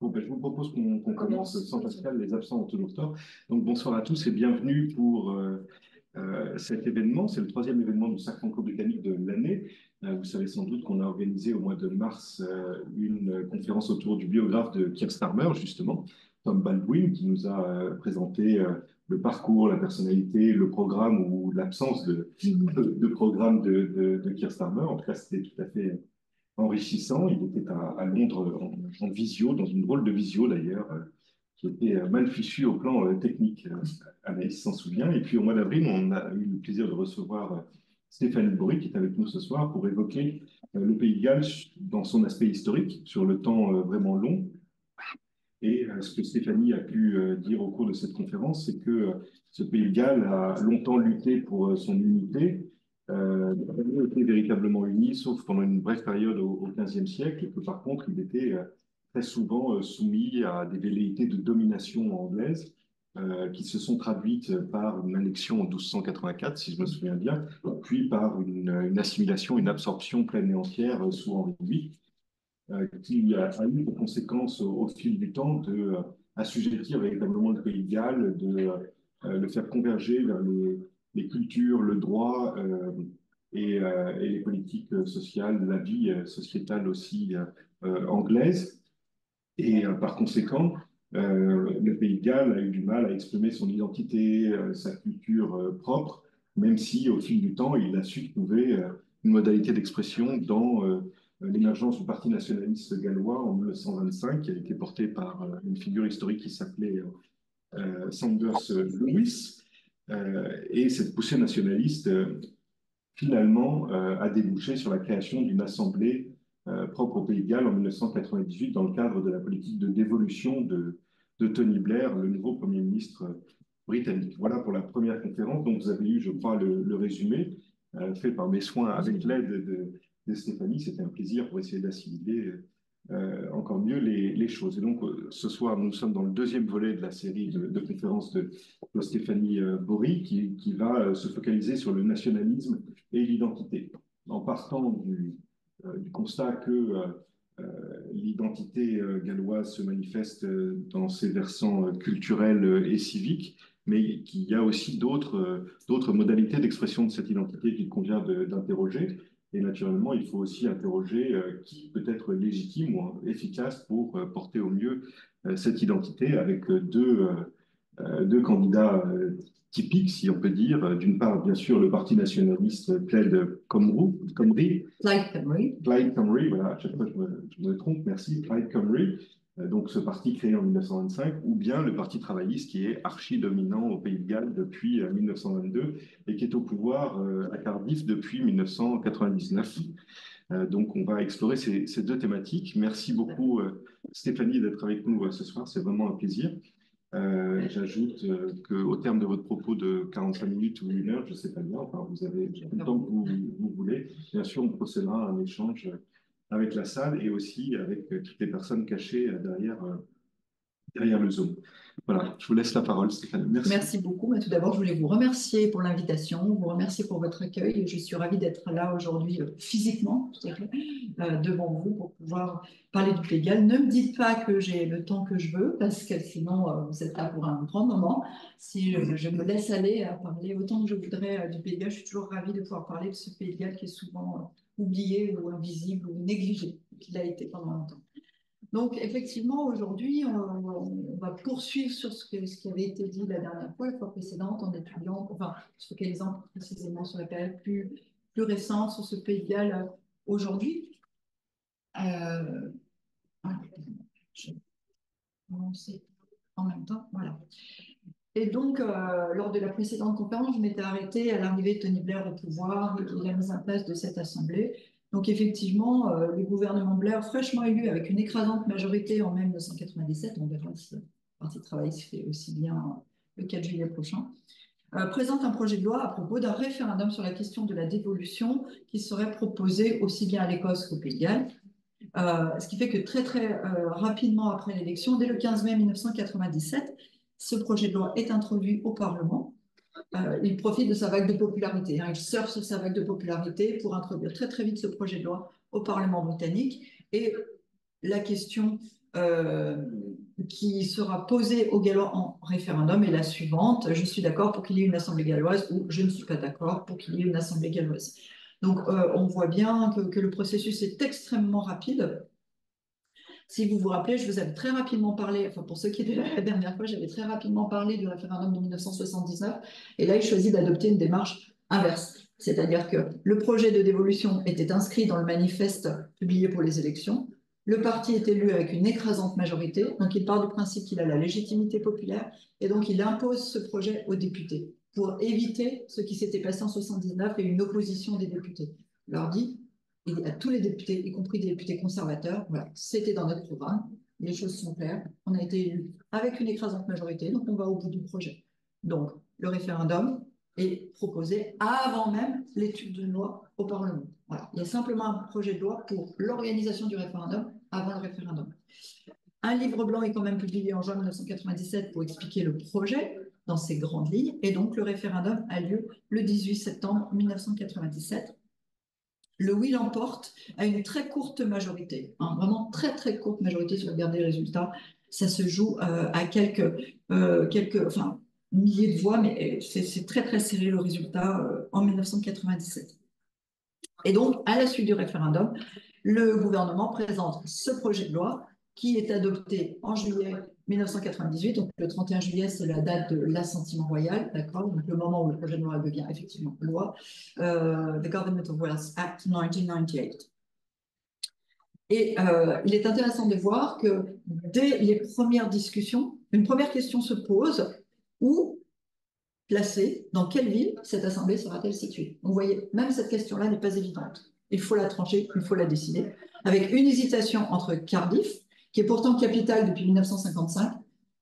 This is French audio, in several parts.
Bon, ben, je vous propose qu'on commence sans Pascal, les absents ont toujours tort. Donc bonsoir à tous et bienvenue pour cet événement. C'est le troisième événement du Cercle franco-britannique de l'année. Vous savez sans doute qu'on a organisé au mois de mars une conférence autour du biographe de Keir Starmer, justement, Tom Baldwin, qui nous a présenté le parcours, la personnalité, le programme ou l'absence de programme de Keir Starmer. En tout cas, c'était tout à fait enrichissant. Il était à Londres en visio, dans une drôle de visio d'ailleurs, qui était mal fichue au plan technique. Anaïs s'en souvient. Et puis au mois d'avril, on a eu le plaisir de recevoir Stéphanie Bory, qui est avec nous ce soir, pour évoquer le Pays de Galles dans son aspect historique, sur le temps vraiment long. Et ce que Stéphanie a pu dire au cours de cette conférence, c'est que ce Pays de Galles a longtemps lutté pour son unité, n'a jamais été véritablement uni, sauf pendant une brève période au XVe siècle, et que par contre, il était très souvent soumis à des velléités de domination anglaise qui se sont traduites par une annexion en 1284, si je me souviens bien, puis par une assimilation, une absorption pleine et entière sous Henri VIII qui a eu pour conséquence au fil du temps de assujettir véritablement le Pays de Galles, de le faire converger vers les cultures, le droit et les politiques sociales, la vie sociétale aussi anglaise. Et par conséquent, le Pays de Galles a eu du mal à exprimer son identité, sa culture propre, même si au fil du temps, il a su trouver une modalité d'expression dans l'émergence du Parti nationaliste gallois en 1925, qui a été porté par une figure historique qui s'appelait Sanders Lewis. Et cette poussée nationaliste, finalement, a débouché sur la création d'une assemblée propre au Pays de Galles en 1998 dans le cadre de la politique de dévolution de Tony Blair, le nouveau Premier ministre britannique. Voilà pour la première conférence dont vous avez eu, je crois, le résumé fait par mes soins avec l'aide de Stéphanie. C'était un plaisir pour essayer d'assimiler encore mieux les choses. Et donc, ce soir, nous sommes dans le deuxième volet de la série de conférences de Stéphanie Bory, qui va se focaliser sur le nationalisme et l'identité, en partant du constat que l'identité galloise se manifeste dans ses versants culturels et civiques, mais qu'il y a aussi d'autres modalités d'expression de cette identité qu'il convient d'interroger. Et naturellement, il faut aussi interroger qui peut être légitime ou efficace pour porter au mieux cette identité avec deux candidats typiques, si on peut dire. D'une part, bien sûr, le Parti nationaliste Plaid Cymru, Plaid Cymru. Plaid Cymru, voilà, à chaque fois je me trompe, merci, Plaid Cymru, donc ce parti créé en 1925, ou bien le Parti travailliste qui est archi-dominant au Pays de Galles depuis 1922 et qui est au pouvoir à Cardiff depuis 1999. Donc, on va explorer ces deux thématiques. Merci beaucoup, Stéphanie, d'être avec nous ce soir. C'est vraiment un plaisir. J'ajoute qu'au terme de votre propos de 45 minutes ou une heure, je ne sais pas bien, enfin, vous avez tout le temps que vous voulez. Bien sûr, on procédera à un échange avec la salle et aussi avec toutes les personnes cachées derrière le Zoom. Voilà, je vous laisse la parole, Stéphanie. Merci. Merci beaucoup. Mais tout d'abord, je voulais vous remercier pour l'invitation, vous remercier pour votre accueil. Je suis ravie d'être là aujourd'hui physiquement, je dirais, devant vous pour pouvoir parler du Pays de Galles. Ne me dites pas que j'ai le temps que je veux, parce que sinon, vous êtes là pour un grand moment. Si je me laisse aller à parler autant que je voudrais du Pays de Galles, je suis toujours ravie de pouvoir parler de ce Pays de Galles qui est souvent oublié ou invisible ou négligé, qu'il a été pendant longtemps. Donc, effectivement, aujourd'hui, on va poursuivre sur ce qui avait été dit la dernière fois, la fois précédente, en étudiant, enfin, se focalisant précisément sur la période plus récente, sur ce Pays de Galles aujourd'hui. Euh, je vais commencer en même temps, voilà. Et donc, lors de la précédente conférence, je m'étais arrêtée à l'arrivée de Tony Blair au pouvoir et la mise en place de cette assemblée. Donc, effectivement, le gouvernement Blair, fraîchement élu avec une écrasante majorité en mai 1997, on verra si le Parti travailliste fait aussi bien le 4 juillet prochain, présente un projet de loi à propos d'un référendum sur la question de la dévolution qui serait proposé aussi bien à l'Écosse qu'au Pays de Galles. Ce qui fait que très rapidement après l'élection, dès le 15 mai 1997, ce projet de loi est introduit au Parlement. Il profite de sa vague de popularité. Il surfe sur sa vague de popularité pour introduire très vite ce projet de loi au Parlement britannique. Et la question qui sera posée aux Gallois en référendum est la suivante. Je suis d'accord pour qu'il y ait une assemblée galloise ou je ne suis pas d'accord pour qu'il y ait une assemblée galloise. Donc, on voit bien que le processus est extrêmement rapide. Si vous vous rappelez, je vous avais très rapidement parlé, enfin pour ceux qui étaient là la dernière fois, j'avais très rapidement parlé du référendum de 1979. Et là, il choisit d'adopter une démarche inverse. C'est-à-dire que le projet de dévolution était inscrit dans le manifeste publié pour les élections. Le parti est élu avec une écrasante majorité. Donc, il part du principe qu'il a la légitimité populaire. Et donc, il impose ce projet aux députés pour éviter ce qui s'était passé en 79 et une opposition des députés. Il leur dit, et à tous les députés, y compris des députés conservateurs, voilà, c'était dans notre programme, les choses sont claires, on a été élus avec une écrasante majorité, donc on va au bout du projet. Donc, le référendum est proposé avant même l'étude d'une loi au Parlement. Voilà. Il y a simplement un projet de loi pour l'organisation du référendum avant le référendum. Un livre blanc est quand même publié en juin 1997 pour expliquer le projet dans ses grandes lignes, et donc le référendum a lieu le 18 septembre 1997. Le oui l'emporte à une très courte majorité, hein, vraiment très très courte majorité. Si vous regardez les résultats, ça se joue à enfin, milliers de voix, mais c'est très très serré le résultat en 1997. Et donc, à la suite du référendum, le gouvernement présente ce projet de loi qui est adopté en juillet 1998. Donc, le 31 juillet, c'est la date de l'assentiment royal, d'accord? Donc, le moment où le projet de loi devient effectivement loi. The Government of Wales Act 1998. Et il est intéressant de voir que dès les premières discussions, une première question se pose: où placer, dans quelle ville cette assemblée sera-t-elle située? Vous voyez, même cette question-là n'est pas évidente. Il faut la trancher, il faut la décider, avec une hésitation entre Cardiff, qui est pourtant capitale depuis 1955,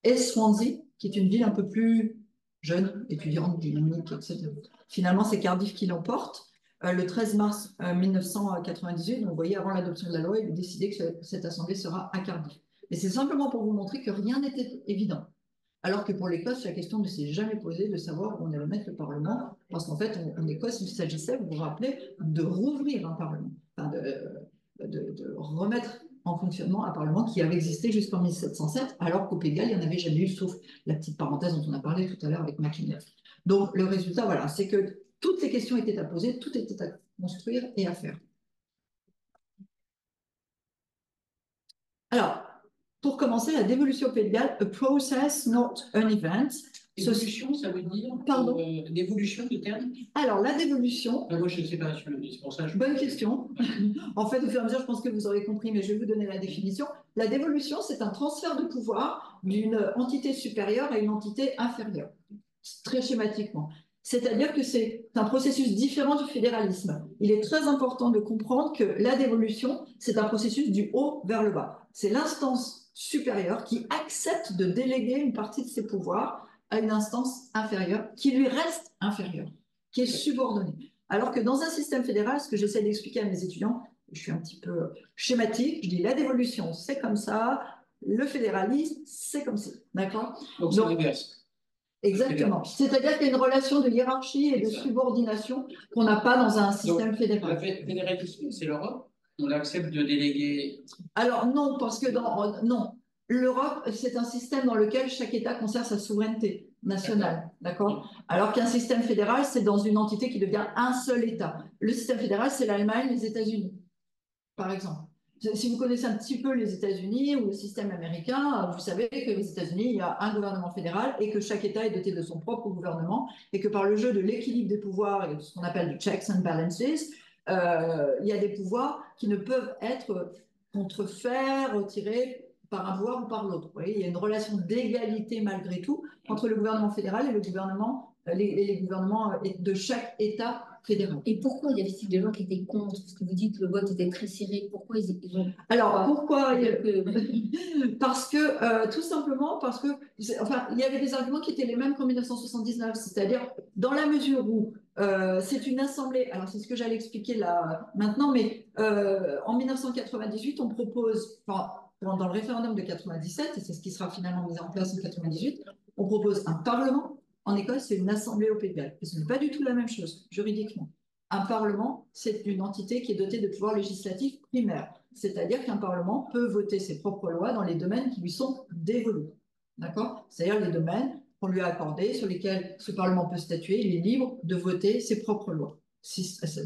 et Swansea, qui est une ville un peu plus jeune, étudiante, dynamique, etc. Finalement, c'est Cardiff qui l'emporte. Le 13 mars 1998, donc vous voyez, avant l'adoption de la loi, il est décidé que cette assemblée sera à Cardiff. Et c'est simplement pour vous montrer que rien n'était évident. Alors que pour l'Écosse, la question ne s'est jamais posée de savoir où on allait mettre le Parlement, parce qu'en fait, en Écosse, il s'agissait, vous vous rappelez, de rouvrir un Parlement, enfin de remettre en fonctionnement un Parlement qui avait existé jusqu'en 1707, alors qu'au Pays de Galles, il n'y en avait jamais eu, sauf la petite parenthèse dont on a parlé tout à l'heure avec Mackinnon. Donc, le résultat, voilà, c'est que toutes les questions étaient à poser, tout était à construire et à faire. Alors, pour commencer, la dévolution au Pays de Galles, a process, not an event. Évolution, ça veut dire Pardon l'évolution de terme. Alors, la dévolution. Moi, je ne sais pas, c'est pour ça. Bonne question. En fait, au fur et à mesure, je pense que vous aurez compris, mais je vais vous donner la définition. La dévolution, c'est un transfert de pouvoir d'une entité supérieure à une entité inférieure, très schématiquement. C'est-à-dire que c'est un processus différent du fédéralisme. Il est très important de comprendre que la dévolution, c'est un processus du haut vers le bas. C'est l'instance supérieure qui accepte de déléguer une partie de ses pouvoirs à une instance inférieure, qui lui reste inférieure, qui est subordonnée. Alors que dans un système fédéral, ce que j'essaie d'expliquer à mes étudiants, je suis un petit peu schématique, je dis la dévolution, c'est comme ça, le fédéralisme, c'est comme ça. D'accord? Donc, c'est l'inverse. Exactement. C'est-à-dire qu'il y a une relation de hiérarchie et de subordination qu'on n'a pas dans un système fédéral. Le fédéralisme, c'est l'Europe? On accepte de déléguer? Alors non, parce que non, l'Europe, c'est un système dans lequel chaque État conserve sa souveraineté nationale, d'accord? Alors qu'un système fédéral, c'est dans une entité qui devient un seul État. Le système fédéral, c'est l'Allemagne, les États-Unis, par exemple. Si vous connaissez un petit peu les États-Unis ou le système américain, vous savez que les États-Unis, il y a un gouvernement fédéral et que chaque État est doté de son propre gouvernement et que par le jeu de l'équilibre des pouvoirs et de ce qu'on appelle du checks and balances, il y a des pouvoirs qui ne peuvent être contrefaits, retirés par un pouvoir ou par l'autre. Il y a une relation d'égalité malgré tout entre le gouvernement fédéral et le gouvernement, les gouvernements de chaque État fédéral. Et pourquoi il y avait des gens qui étaient contre? Parce que vous dites que le vote était très serré. Pourquoi ils ont... Alors, pourquoi Parce que, tout simplement, parce que, enfin, il y avait des arguments qui étaient les mêmes qu'en 1979, c'est-à-dire, dans la mesure où c'est une assemblée, alors c'est ce que j'allais expliquer là maintenant, mais en 1998, on propose, enfin, dans le référendum de 97, et c'est ce qui sera finalement mis en place en 98, on propose un parlement. En Écosse, c'est une assemblée au Pays de Galles. Et ce n'est pas du tout la même chose, juridiquement. Un parlement, c'est une entité qui est dotée de pouvoirs législatifs primaires. C'est-à-dire qu'un parlement peut voter ses propres lois dans les domaines qui lui sont dévolus. D'accord? C'est-à-dire les domaines qu'on lui a accordés, sur lesquels ce parlement peut statuer, il est libre de voter ses propres lois.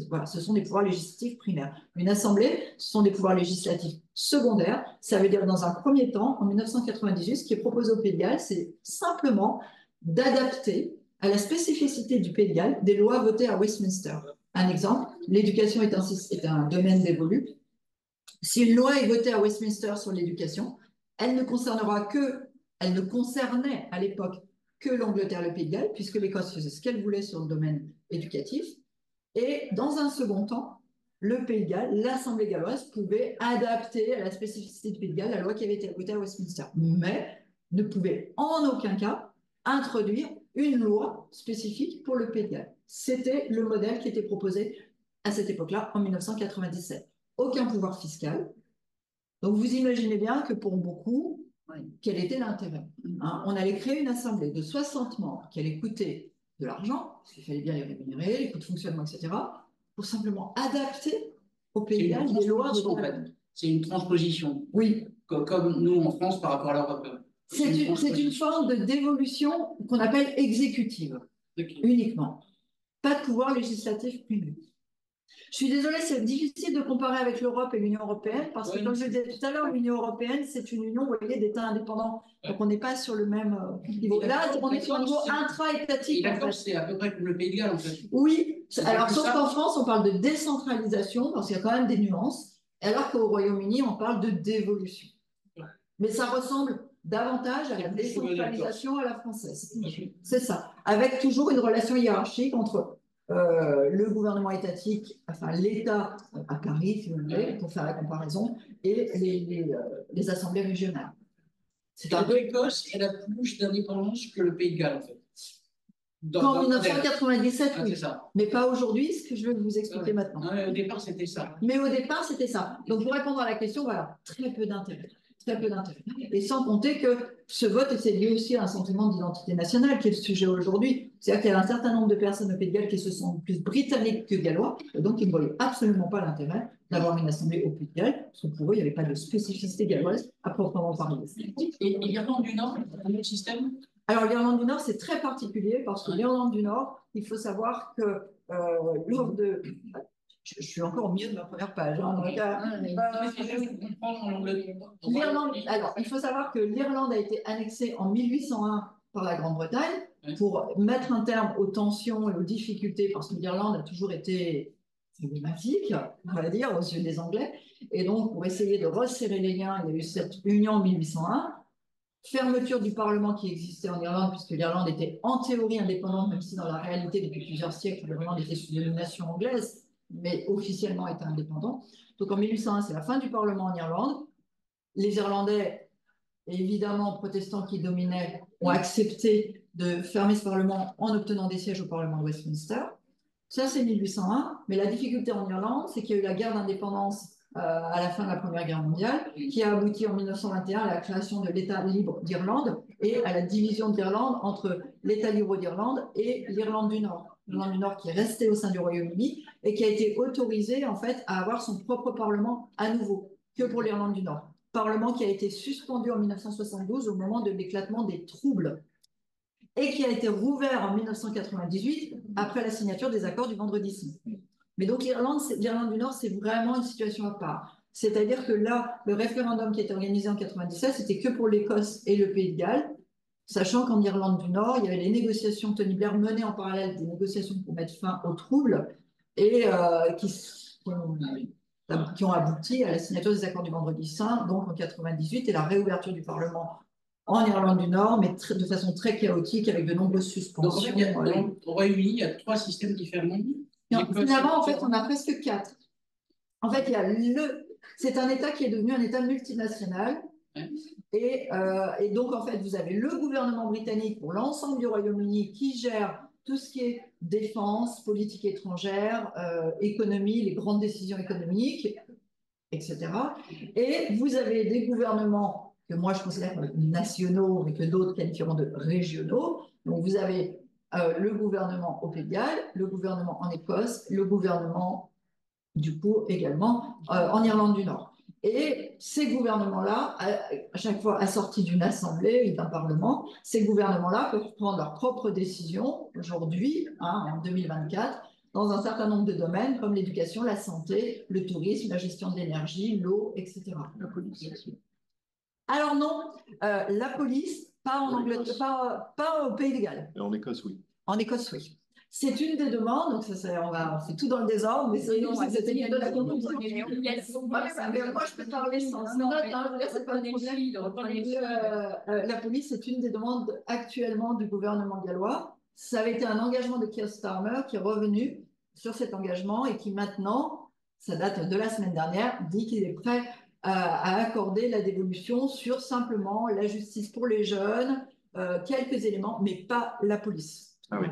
Voilà, ce sont des pouvoirs législatifs primaires. Une assemblée, ce sont des pouvoirs législatifs secondaires. Ça veut dire, dans un premier temps, en 1998, ce qui est proposé au Pays de Galles, c'est simplement d'adapter à la spécificité du Pays de Galles des lois votées à Westminster. Un exemple, l'éducation est un domaine dévolu. Si une loi est votée à Westminster sur l'éducation, elle ne concernait à l'époque que l'Angleterre et le Pays de Galles, puisque l'Écosse faisait ce qu'elle voulait sur le domaine éducatif. Et dans un second temps, le Pays de Galles, l'Assemblée galloise, pouvait adapter à la spécificité du Pays de Galles la loi qui avait été votée à Westminster, mais ne pouvait en aucun cas introduire une loi spécifique pour le Pays de Galles. C'était le modèle qui était proposé à cette époque-là, en 1997. Aucun pouvoir fiscal. Donc vous imaginez bien que pour beaucoup, quel était l'intérêt, hein? On allait créer une assemblée de 60 membres qui allait coûter de l'argent, parce qu'il fallait bien les rémunérer, les coûts de fonctionnement, etc., pour simplement adapter au Pays de Galles des lois. En fait. C'est une transposition. Oui. Comme nous en France par rapport à l'Europe. C'est une forme de dévolution qu'on appelle exécutive, uniquement. Pas de pouvoir législatif privé. Je suis désolée, c'est difficile de comparer avec l'Europe et l'Union européenne, parce que, comme je le disais tout à l'heure, l'Union européenne, c'est une union, vous voyez, d'États indépendants. Donc, on n'est pas sur le même niveau. Là, on est sur un niveau intra-étatique. D'accord, c'est à peu près comme le Pays de Galles, en fait. Oui, alors, sauf qu'en France, on parle de décentralisation, parce qu'il y a quand même des nuances, alors qu'au Royaume-Uni, on parle de dévolution. Mais ça ressemble davantage à la décentralisation à la française. C'est ça, avec toujours une relation hiérarchique entre le gouvernement étatique, enfin l'État à Paris, si vous voulez, pour faire la comparaison, et les assemblées régionales. L'Écosse, elle a plus d'indépendance que le Pays de Galles, en fait. En 1997, oui. Ça. Mais pas aujourd'hui, ce que je vais vous expliquer maintenant. Au départ, c'était ça. Mais au départ, c'était ça. Donc, pour répondre à la question, voilà, très peu d'intérêt. Très peu d'intérêt. Et sans compter que ce vote c'est lié aussi à un sentiment d'identité nationale qui est le sujet aujourd'hui. C'est-à-dire qu'il y a un certain nombre de personnes au Pays de Galles qui se sentent plus britanniques que gallois, et donc ils ne voyaient absolument pas l'intérêt d'avoir une assemblée au Pays de Galles, parce que pour eux, il n'y avait pas de spécificité galloise à proprement parler. Et l'Irlande du Nord, un autre système? Alors, l'Irlande du Nord, c'est très particulier, parce que l'Irlande du Nord, il faut savoir que lors de... Je suis encore au milieu de ma première page. Hein, l'Irlande, alors, il faut savoir que l'Irlande a été annexée en 1801 par la Grande-Bretagne pour mettre un terme aux tensions et aux difficultés, parce que l'Irlande a toujours été problématique, on va dire, aux yeux des Anglais. Et donc, pour essayer de resserrer les liens, il y a eu cette union en 1801. Fermeture du Parlement qui existait en Irlande, puisque l'Irlande était en théorie indépendante, même si dans la réalité, depuis plusieurs siècles, l'Irlande était sous domination anglaise, mais officiellement était indépendante. Donc en 1801, c'est la fin du Parlement en Irlande. Les Irlandais, évidemment protestants qui dominaient, ont accepté de fermer ce Parlement en obtenant des sièges au Parlement de Westminster. Ça, c'est 1801. Mais la difficulté en Irlande, c'est qu'il y a eu la guerre d'indépendance à la fin de la Première Guerre mondiale, qui a abouti en 1921 à la création de l'État libre d'Irlande et à la division d'Irlande entre l'État libre d'Irlande et l'Irlande du Nord. L'Irlande du Nord qui est restée au sein du Royaume-Uni et qui a été autorisée en fait à avoir son propre Parlement à nouveau, que pour l'Irlande du Nord. Parlement qui a été suspendu en 1972 au moment de l'éclatement des troubles et qui a été rouvert en 1998 après la signature des accords du Vendredi Saint. Mais donc l'Irlande du Nord, c'est vraiment une situation à part. C'est-à-dire que là, le référendum qui a été organisé en 1997, c'était que pour l'Écosse et le Pays de Galles, sachant qu'en Irlande du Nord, il y avait les négociations, Tony Blair menait en parallèle des négociations pour mettre fin aux troubles et qui ont abouti à la signature des accords du Vendredi Saint, donc en 1998, et la réouverture du Parlement en Irlande du Nord, mais de façon très chaotique, avec de nombreuses suspensions. Donc, en fait, au Royaume-Uni, il y a 3 systèmes différents. Finalement, en fait, on a presque 4. En fait, il y a c'est un État qui est devenu un État multinational. Et donc, en fait, vous avez le gouvernement britannique pour l'ensemble du Royaume-Uni qui gère tout ce qui est défense, politique étrangère, économie, les grandes décisions économiques, etc. Et vous avez des gouvernements que moi je considère comme nationaux, mais que d'autres qualifieront de régionaux. Donc, vous avez le gouvernement au Pays de Galles, le gouvernement en Écosse, le gouvernement, du coup, également en Irlande du Nord. Et ces gouvernements-là, à chaque fois assortis d'une assemblée et d'un parlement, ces gouvernements-là peuvent prendre leurs propres décisions aujourd'hui, en 2024, dans un certain nombre de domaines comme l'éducation, la santé, le tourisme, la gestion de l'énergie, l'eau, etc. La police. Alors non, la police, pas en Angleterre, pas au Pays de Galles. Et en Écosse, oui. En Écosse, oui. C'est une des demandes, donc on fait tout dans le désordre, mais c'était une de la conclusion. Moi, je peux parler sans note, c'est pas un problème. La police, c'est une des demandes actuellement du gouvernement gallois. Ça avait été un engagement de Keir Starmer qui est revenu sur cet engagement et qui maintenant, ça date de la semaine dernière, dit qu'il est prêt à accorder la dévolution sur simplement la justice pour les jeunes, quelques éléments, mais pas la police. Ah oui.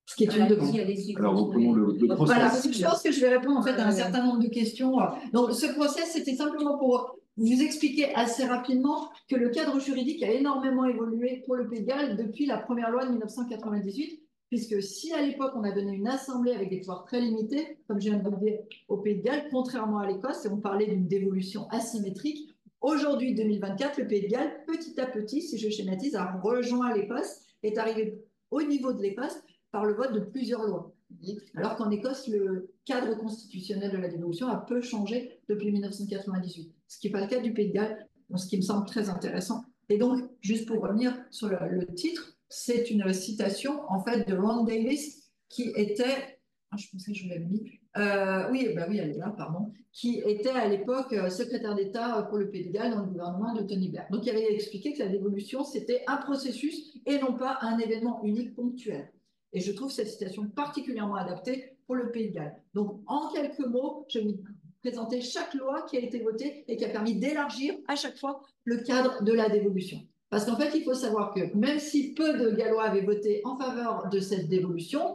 Ce qui est une demande. Alors, reprenons le process. Voilà, je pense que je vais répondre en fait à un certain nombre de questions. Donc, ce process, c'était simplement pour vous expliquer assez rapidement que le cadre juridique a énormément évolué pour le Pays de Galles depuis la première loi de 1998, puisque si à l'époque on a donné une assemblée avec des pouvoirs très limités, comme je viens de vous le dire, au Pays de Galles, contrairement à l'Écosse, et on parlait d'une dévolution asymétrique, aujourd'hui, 2024, le Pays de Galles, petit à petit, si je schématise, a rejoint l'Écosse, est arrivé au niveau de l'Écosse par le vote de plusieurs lois. Alors qu'en Écosse, le cadre constitutionnel de la dévolution a peu changé depuis 1998, ce qui n'est pas le cas du Pays de Galles, ce qui me semble très intéressant. Et donc, juste pour revenir sur le titre, c'est une citation en fait de Ron Davis qui était, je pensais que je l'avais mis, oui, elle est là, pardon, qui était à l'époque secrétaire d'État pour le Pays de Galles dans le gouvernement de Tony Blair. Donc, il avait expliqué que la dévolution, c'était un processus et non pas un événement unique ponctuel. Et je trouve cette citation particulièrement adaptée pour le Pays de Galles. Donc, en quelques mots, je vais vous présenter chaque loi qui a été votée et qui a permis d'élargir à chaque fois le cadre de la dévolution. Parce qu'en fait, il faut savoir que même si peu de Gallois avaient voté en faveur de cette dévolution,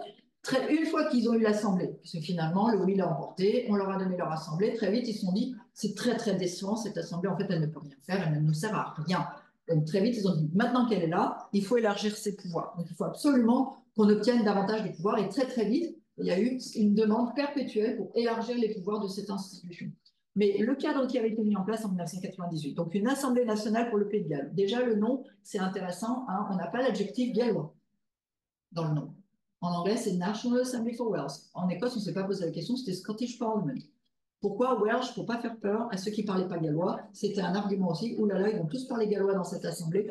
une fois qu'ils ont eu l'Assemblée, parce que finalement, le oui l'a emporté, on leur a donné leur Assemblée, très vite, ils se sont dit, c'est très, très décevant, cette Assemblée, en fait, elle ne peut rien faire, elle ne nous sert à rien. Donc, très vite, ils ont dit, maintenant qu'elle est là, il faut élargir ses pouvoirs. Donc, il faut absolument qu'on obtienne davantage de pouvoirs. Et très, très vite, il y a eu une demande perpétuelle pour élargir les pouvoirs de cette institution. Mais le cadre qui avait été mis en place en 1998, donc une Assemblée nationale pour le Pays de Galles. Déjà, le nom, c'est intéressant, on n'a pas l'adjectif gallois dans le nom. En anglais, c'est National Assembly for Wales. En Écosse, on ne s'est pas posé la question, c'était Scottish Parliament. Pourquoi Welsh? Pour ne pas faire peur à ceux qui ne parlaient pas gallois. C'était un argument aussi. Ouh là là, ils vont tous parler gallois dans cette assemblée.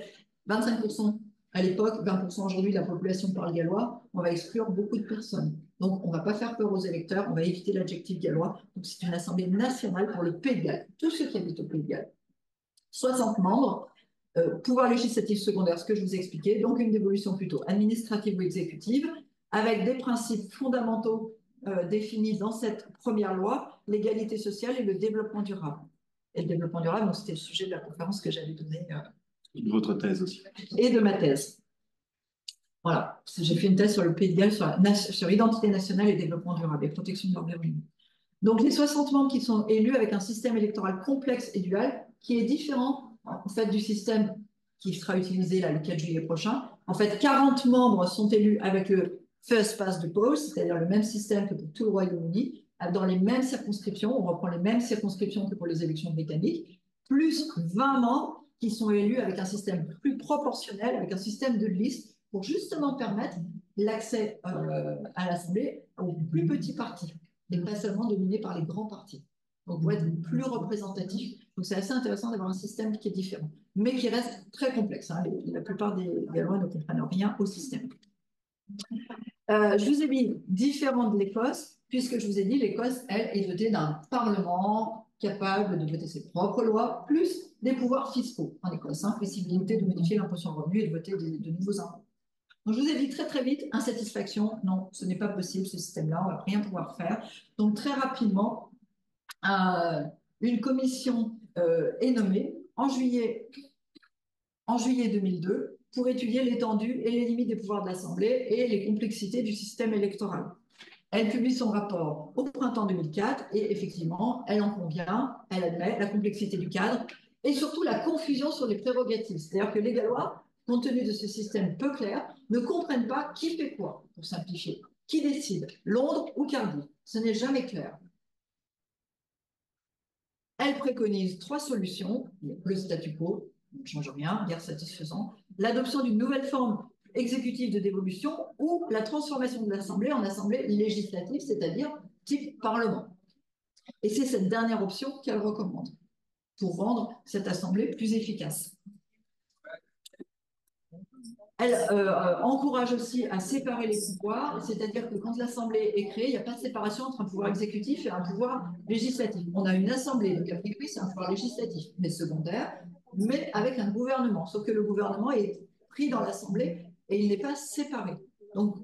25% à l'époque, 20% aujourd'hui de la population parle gallois. On va exclure beaucoup de personnes. Donc, on ne va pas faire peur aux électeurs. On va éviter l'adjectif gallois. Donc, c'est une assemblée nationale pour le Pays de Galles. Tous ceux qui habitent au Pays de Galles. 60 membres. Pouvoir législatif secondaire, ce que je vous ai expliqué. Donc, une dévolution plutôt administrative ou exécutive, avec des principes fondamentaux définis dans cette première loi, l'égalité sociale et le développement durable. Et le développement durable, c'était le sujet de la conférence que j'avais donnée. De votre thèse aussi. Et de ma thèse. Voilà, j'ai fait une thèse sur le Pays de Galles, sur l'identité nationale et développement durable et protection de l'environnement. Donc, les 60 membres qui sont élus avec un système électoral complexe et dual, qui est différent en fait du système qui sera utilisé là, le 4 juillet prochain. En fait, 40 membres sont élus avec le first past the post, c'est-à-dire le même système que pour tout le Royaume-Uni, dans les mêmes circonscriptions. On reprend les mêmes circonscriptions que pour les élections britanniques, plus 20 membres qui sont élus avec un système plus proportionnel, avec un système de liste, pour justement permettre l'accès à l'Assemblée aux plus petits partis, et pas seulement dominés par les grands partis. Donc, pour être plus représentatif. Donc, c'est assez intéressant d'avoir un système qui est différent, mais qui reste très complexe. Hein. La plupart des Gallois ne comprennent rien au système. Je vous ai mis différent de l'Écosse, puisque je vous ai dit l'Écosse, elle, est dotée d'un parlement capable de voter ses propres lois, plus des pouvoirs fiscaux en Écosse, possibilité de modifier l'impôt sur le revenu et de voter de nouveaux impôts. Donc, je vous ai dit très, très vite, insatisfaction, non, ce n'est pas possible, ce système-là, on ne va rien pouvoir faire. Donc, très rapidement, une commission est nommée en juillet 2002 pour étudier l'étendue et les limites des pouvoirs de l'Assemblée et les complexités du système électoral. Elle publie son rapport au printemps 2004 et effectivement, elle en convient, elle admet la complexité du cadre et surtout la confusion sur les prérogatives. C'est-à-dire que les Gallois compte tenu de ce système peu clair, ne comprennent pas qui fait quoi, pour simplifier. Qui décide, Londres ou Cardiff? Ce n'est jamais clair. Elle préconise 3 solutions: le statu quo, on ne change rien, guère satisfaisant, l'adoption d'une nouvelle forme exécutive de dévolution ou la transformation de l'Assemblée en assemblée législative, c'est-à-dire type Parlement. Et c'est cette dernière option qu'elle recommande pour rendre cette assemblée plus efficace. Elle encourage aussi à séparer les pouvoirs, c'est-à-dire que quand l'Assemblée est créée, il n'y a pas de séparation entre un pouvoir exécutif et un pouvoir législatif. On a une Assemblée, donc a priori, c'est un pouvoir législatif, mais secondaire, mais avec un gouvernement, sauf que le gouvernement est pris dans l'Assemblée et il n'est pas séparé. Donc,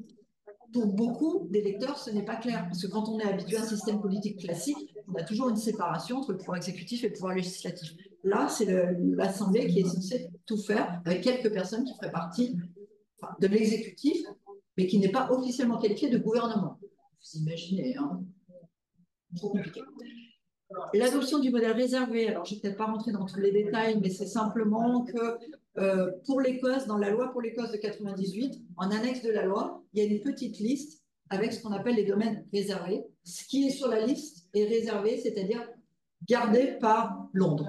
pour beaucoup d'électeurs, ce n'est pas clair, parce que quand on est habitué à un système politique classique, on a toujours une séparation entre le pouvoir exécutif et le pouvoir législatif. Là, c'est l'Assemblée qui est censée tout faire, avec quelques personnes qui feraient partie de l'exécutif, mais qui n'est pas officiellement qualifié de gouvernement. Vous imaginez, hein? Trop compliqué. L'adoption du modèle réservé, alors je ne vais peut-être pas rentrer dans tous les détails, mais c'est simplement que pour l'Écosse, dans la loi pour l'Écosse de 98, en annexe de la loi, il y a une petite liste avec ce qu'on appelle les domaines réservés. Ce qui est sur la liste est réservé, c'est-à-dire gardé par Londres.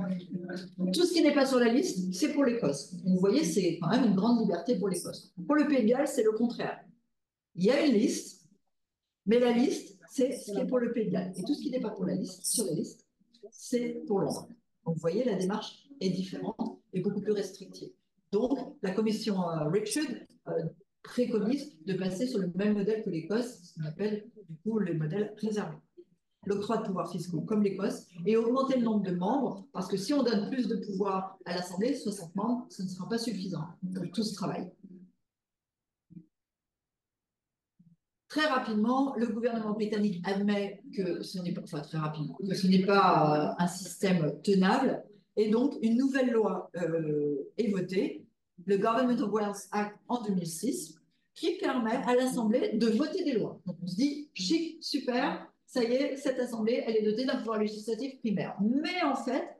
Tout ce qui n'est pas sur la liste, c'est pour l'Écosse. Vous voyez, c'est quand même une grande liberté pour l'Écosse. Pour le Pays de Galles, c'est le contraire. Il y a une liste, mais la liste, c'est ce qui est pour le Pays de Galles. Et tout ce qui n'est pas pour la liste, sur la liste, c'est pour Londres. Donc, vous voyez, la démarche est différente et beaucoup plus restrictive. Donc, la commission Richard préconise de passer sur le même modèle que l'Écosse, ce qu'on appelle du coup le modèle réservé. L'octroi de pouvoirs fiscaux comme l'Écosse et augmenter le nombre de membres, parce que si on donne plus de pouvoir à l'Assemblée, 60 membres, ce ne sera pas suffisant pour tout ce travail. Très rapidement, le gouvernement britannique admet que ce n'est pas, enfin très rapidement, que ce n'est pas un système tenable, et donc une nouvelle loi est votée, le Government of Wales Act en 2006, qui permet à l'Assemblée de voter des lois. Donc on se dit, chic, super, ça y est, cette Assemblée, elle est dotée d'un pouvoir législatif primaire. Mais en fait,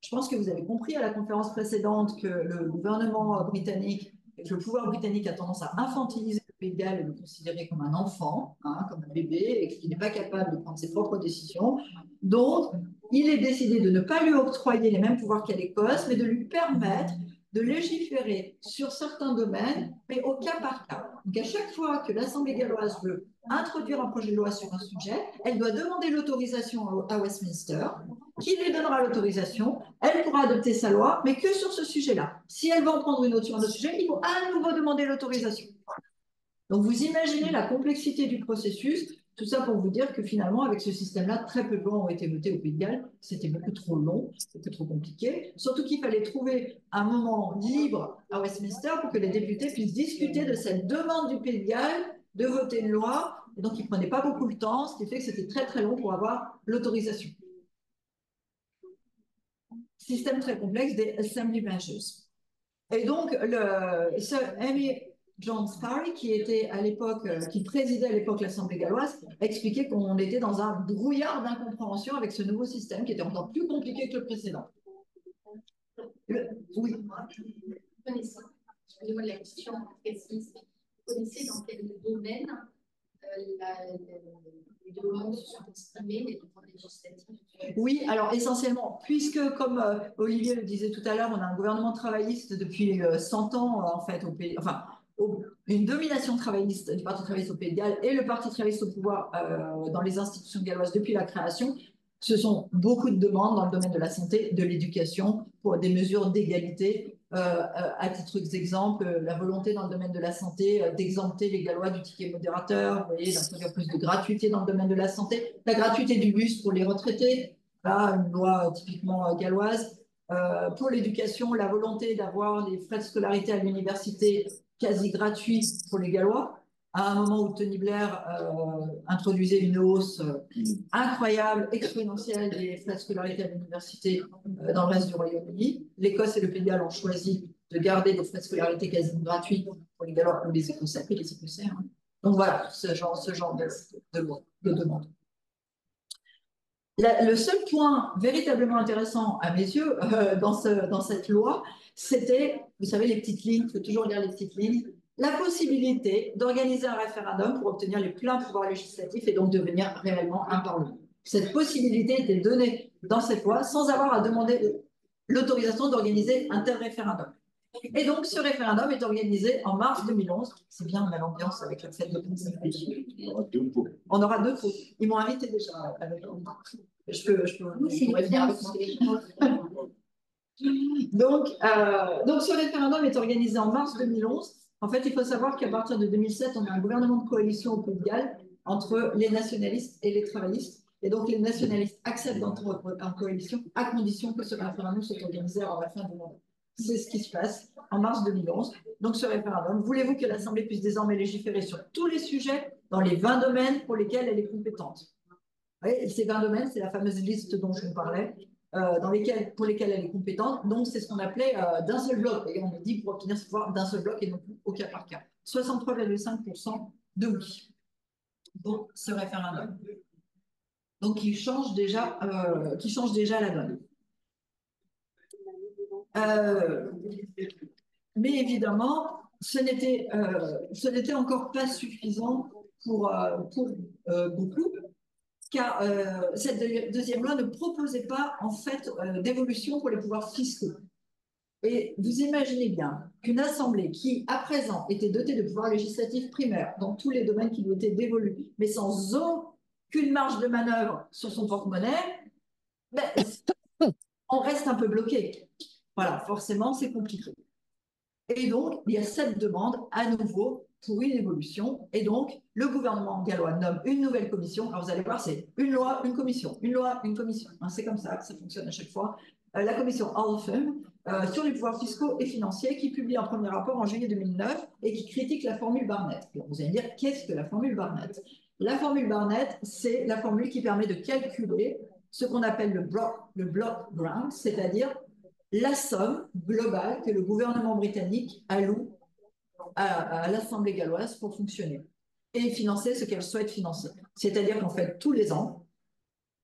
je pense que vous avez compris à la conférence précédente que le gouvernement britannique, que le pouvoir britannique a tendance à infantiliser le Pays de Galles et le considérer comme un enfant, hein, comme un bébé, et qu'il n'est pas capable de prendre ses propres décisions. Donc, il est décidé de ne pas lui octroyer les mêmes pouvoirs qu'à l'Écosse, mais de lui permettre de légiférer sur certains domaines, mais au cas par cas. Donc, à chaque fois que l'Assemblée galloise veut introduire un projet de loi sur un sujet, elle doit demander l'autorisation à Westminster, qui lui donnera l'autorisation. Elle pourra adopter sa loi, mais que sur ce sujet-là. Si elle veut en prendre une autre sur un autre sujet, il faut à nouveau demander l'autorisation. Donc, vous imaginez la complexité du processus. Tout ça pour vous dire que finalement, avec ce système-là, très peu de lois ont été votées au Pays de Galles. C'était beaucoup trop long, c'était trop compliqué. Surtout qu'il fallait trouver un moment libre à Westminster pour que les députés puissent discuter de cette demande du Pays de Galles de voter une loi. Et donc, ils ne prenaient pas beaucoup le temps, ce qui fait que c'était très, très long pour avoir l'autorisation. Système très complexe des Assembly Branches. Et donc, Sir Amy John Sparry, qui était à l'époque, qui présidait à l'époque l'Assemblée galloise, a expliqué qu'on était dans un brouillard d'incompréhension avec ce nouveau système qui était encore plus compliqué que le précédent. Oui. Excusez-moi de la question précise. Vous connaissez dans quel domaine les demandes se sont exprimées, les demandes législatives? Oui, alors essentiellement, puisque comme Olivier le disait tout à l'heure, on a un gouvernement travailliste depuis 100 ans en fait au pays, enfin une domination travailliste du Parti travailliste au Pays de Galles et le Parti travailliste au pouvoir dans les institutions galloises depuis la création. Ce sont beaucoup de demandes dans le domaine de la santé, de l'éducation, pour des mesures d'égalité. À titre d'exemple, la volonté dans le domaine de la santé d'exempter les Gallois du ticket modérateur, vous voyez, d'introduire plus de gratuité dans le domaine de la santé, la gratuité du bus pour les retraités, là, une loi typiquement galloise. Pour l'éducation, la volonté d'avoir les frais de scolarité à l'université quasi gratuits pour les Gallois, à un moment où Tony Blair introduisait une hausse incroyable, exponentielle des frais de scolarité à l'université dans le reste du Royaume-Uni. L'Écosse et le Pays de Galles ont choisi de garder des frais de scolarité quasiment gratuits pour les Gallois ou les Écossais. Hein. Donc voilà, ce genre de demande. Le seul point véritablement intéressant à mes yeux dans cette loi, c'était, vous savez, les petites lignes, il faut toujours lire les petites lignes, la possibilité d'organiser un référendum pour obtenir les pleins pouvoirs législatifs et donc devenir réellement un parlement. Cette possibilité était donnée dans cette loi sans avoir à demander l'autorisation d'organiser un tel référendum. Et donc, ce référendum est organisé en mars 2011. C'est bien, on a l'ambiance avec la fête de Pennsylvanie. On aura deux pots. Ils m'ont invité déjà. Je pourrais venir avec moi. Donc, ce référendum est organisé en mars 2011. En fait, il faut savoir qu'à partir de 2007, on a un gouvernement de coalition au Pays de Galles entre les nationalistes et les travaillistes. Et donc, les nationalistes acceptent d'entrer en coalition à condition que ce référendum soit organisé avant la fin du mandat. C'est ce qui se passe en mars 2011. Donc, ce référendum, voulez-vous que l'Assemblée puisse désormais légiférer sur tous les sujets dans les 20 domaines pour lesquels elle est compétente? Et ces 20 domaines, c'est la fameuse liste dont je vous parlais, pour lesquels elle est compétente. Donc, c'est ce qu'on appelait d'un seul bloc. Et on a dit pour obtenir ce pouvoir d'un seul bloc et non plus au cas par cas. 63,5% de oui pour ce référendum. Donc, qui change déjà la donne. Mais évidemment, ce n'était encore pas suffisant pour beaucoup, car cette deuxième loi ne proposait pas en fait d'évolution pour les pouvoirs fiscaux. Et vous imaginez bien qu'une assemblée qui, à présent, était dotée de pouvoirs législatifs primaires dans tous les domaines qui lui étaient dévolus, mais sans aucune marge de manœuvre sur son porte-monnaie, ben, on reste un peu bloqué. Voilà, forcément, c'est compliqué. Et donc, il y a cette demande à nouveau pour une évolution. Et donc, le gouvernement gallois nomme une nouvelle commission. Alors, vous allez voir, c'est une loi, une commission, une loi, une commission. Hein, c'est comme ça que ça fonctionne à chaque fois. La commission Altham sur les pouvoirs fiscaux et financiers qui publie un premier rapport en juillet 2009 et qui critique la formule Barnett. Alors, vous allez me dire, qu'est-ce que la formule Barnett? La formule Barnett, c'est la formule qui permet de calculer ce qu'on appelle le block grant, c'est-à-dire la somme globale que le gouvernement britannique alloue à l'Assemblée galloise pour fonctionner et financer ce qu'elle souhaite financer. C'est-à-dire qu'en fait, tous les ans,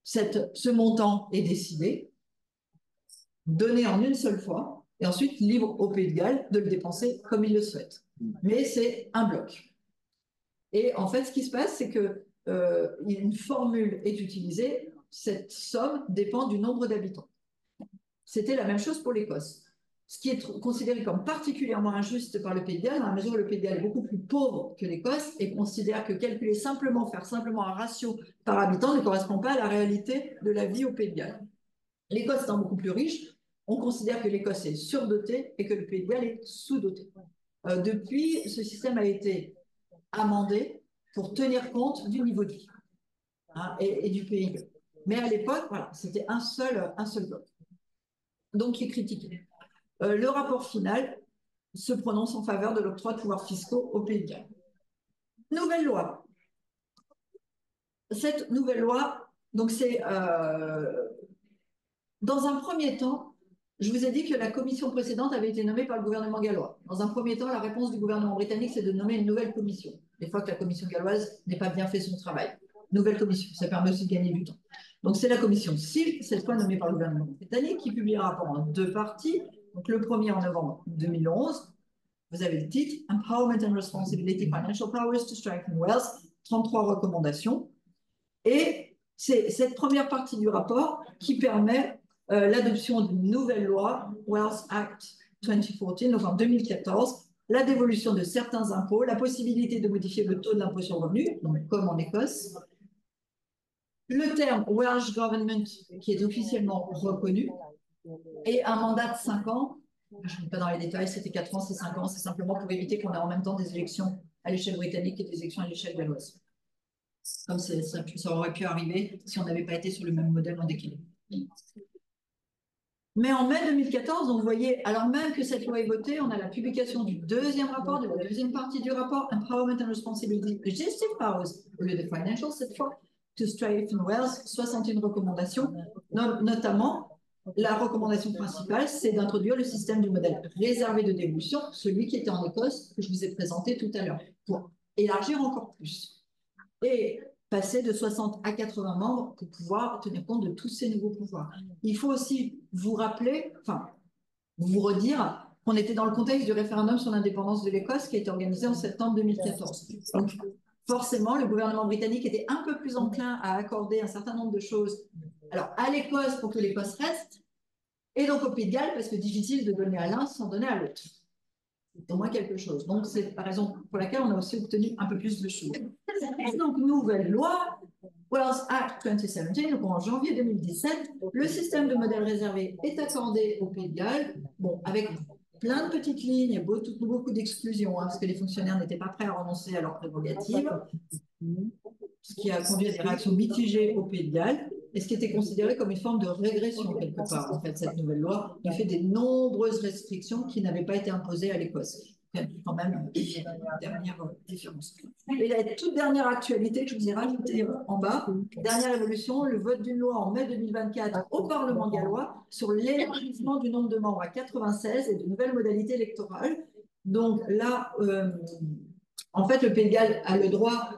ce montant est décidé, donné en une seule fois, et ensuite libre au Pays de Galles de le dépenser comme il le souhaite. Mais c'est un bloc. Et en fait, ce qui se passe, c'est qu'une formule est utilisée, cette somme dépend du nombre d'habitants. C'était la même chose pour l'Écosse. Ce qui est considéré comme particulièrement injuste par le Pays de Galles, dans la mesure où le Pays de Galles est beaucoup plus pauvre que l'Écosse et considère que faire simplement un ratio par habitant ne correspond pas à la réalité de la vie au Pays de Galles. L'Écosse étant beaucoup plus riche, on considère que l'Écosse est surdotée et que le Pays de Galles est sous-doté. Depuis, ce système a été amendé pour tenir compte du niveau de vie et du PIB. Mais à l'époque, voilà, c'était un seul bloc. Donc qui est critiqué. Le rapport final se prononce en faveur de l'octroi de pouvoirs fiscaux au Pays de Galles. Nouvelle loi. Cette nouvelle loi, donc c'est dans un premier temps, je vous ai dit que la commission précédente avait été nommée par le gouvernement gallois. Dans un premier temps, la réponse du gouvernement britannique, c'est de nommer une nouvelle commission, des fois que la commission galloise n'ait pas bien fait son travail. Nouvelle commission, ça permet aussi de gagner du temps. Donc c'est la commission Silk, cette fois nommée par le gouvernement britannique, qui publie un rapport en deux parties. Donc le premier en novembre 2011, vous avez le titre « Empowerment and Responsibility Financial Powers to Strengthen Wealth », 33 recommandations. Et c'est cette première partie du rapport qui permet l'adoption d'une nouvelle loi, Wealth Act 2014, donc en 2014, la dévolution de certains impôts, la possibilité de modifier le taux de l'impôt sur le revenu, donc comme en Écosse, le terme Welsh Government qui est officiellement reconnu, et un mandat de 5 ans. Je ne vais pas dans les détails, c'était 4 ans, c'est 5 ans, c'est simplement pour éviter qu'on ait en même temps des élections à l'échelle britannique et des élections à l'échelle galloise. Comme ça aurait pu arriver si on n'avait pas été sur le même modèle en décalé. Mais en mai 2014, donc vous voyez, alors même que cette loi est votée, on a la publication du deuxième rapport, de la deuxième partie du rapport, Empowerment and Responsibility, Legislative Powers, au lieu de Financial, cette fois, to Strengthen Wealth, 61 recommandations, notamment, la recommandation principale, c'est d'introduire le système du modèle réservé de dévolution, celui qui était en Écosse, que je vous ai présenté tout à l'heure, pour élargir encore plus. Et passer de 60 à 80 membres pour pouvoir tenir compte de tous ces nouveaux pouvoirs. Il faut aussi vous rappeler, enfin, vous redire qu'on était dans le contexte du référendum sur l'indépendance de l'Écosse qui a été organisé en septembre 2014. Donc, forcément, le gouvernement britannique était un peu plus enclin à accorder un certain nombre de choses. Alors, à l'Écosse pour que l'Écosse reste, et donc au Pays de Galles, parce que difficile de donner à l'un sans donner à l'autre. C'est au moins quelque chose. Donc, c'est la raison pour laquelle on a aussi obtenu un peu plus de choses. Et donc, nouvelle loi, Wales Act 2017, donc en janvier 2017, le système de modèle réservé est accordé au Pays de Galles, bon, avec plein de petites lignes et beaucoup d'exclusions, hein, parce que les fonctionnaires n'étaient pas prêts à renoncer à leurs prérogatives, ce qui a conduit à des réactions mitigées au Pays de Galles, et ce qui était considéré comme une forme de régression quelque part, en fait, cette nouvelle loi, du fait des nombreuses restrictions qui n'avaient pas été imposées à l'Écosse. Quand même une dernière différence. Et la toute dernière actualité que je vous ai rajoutée en bas, dernière évolution, le vote d'une loi en mai 2024 au Parlement gallois sur l'élargissement du nombre de membres à 96 et de nouvelles modalités électorales. Donc là, en fait, le Pays de Galles a le droit,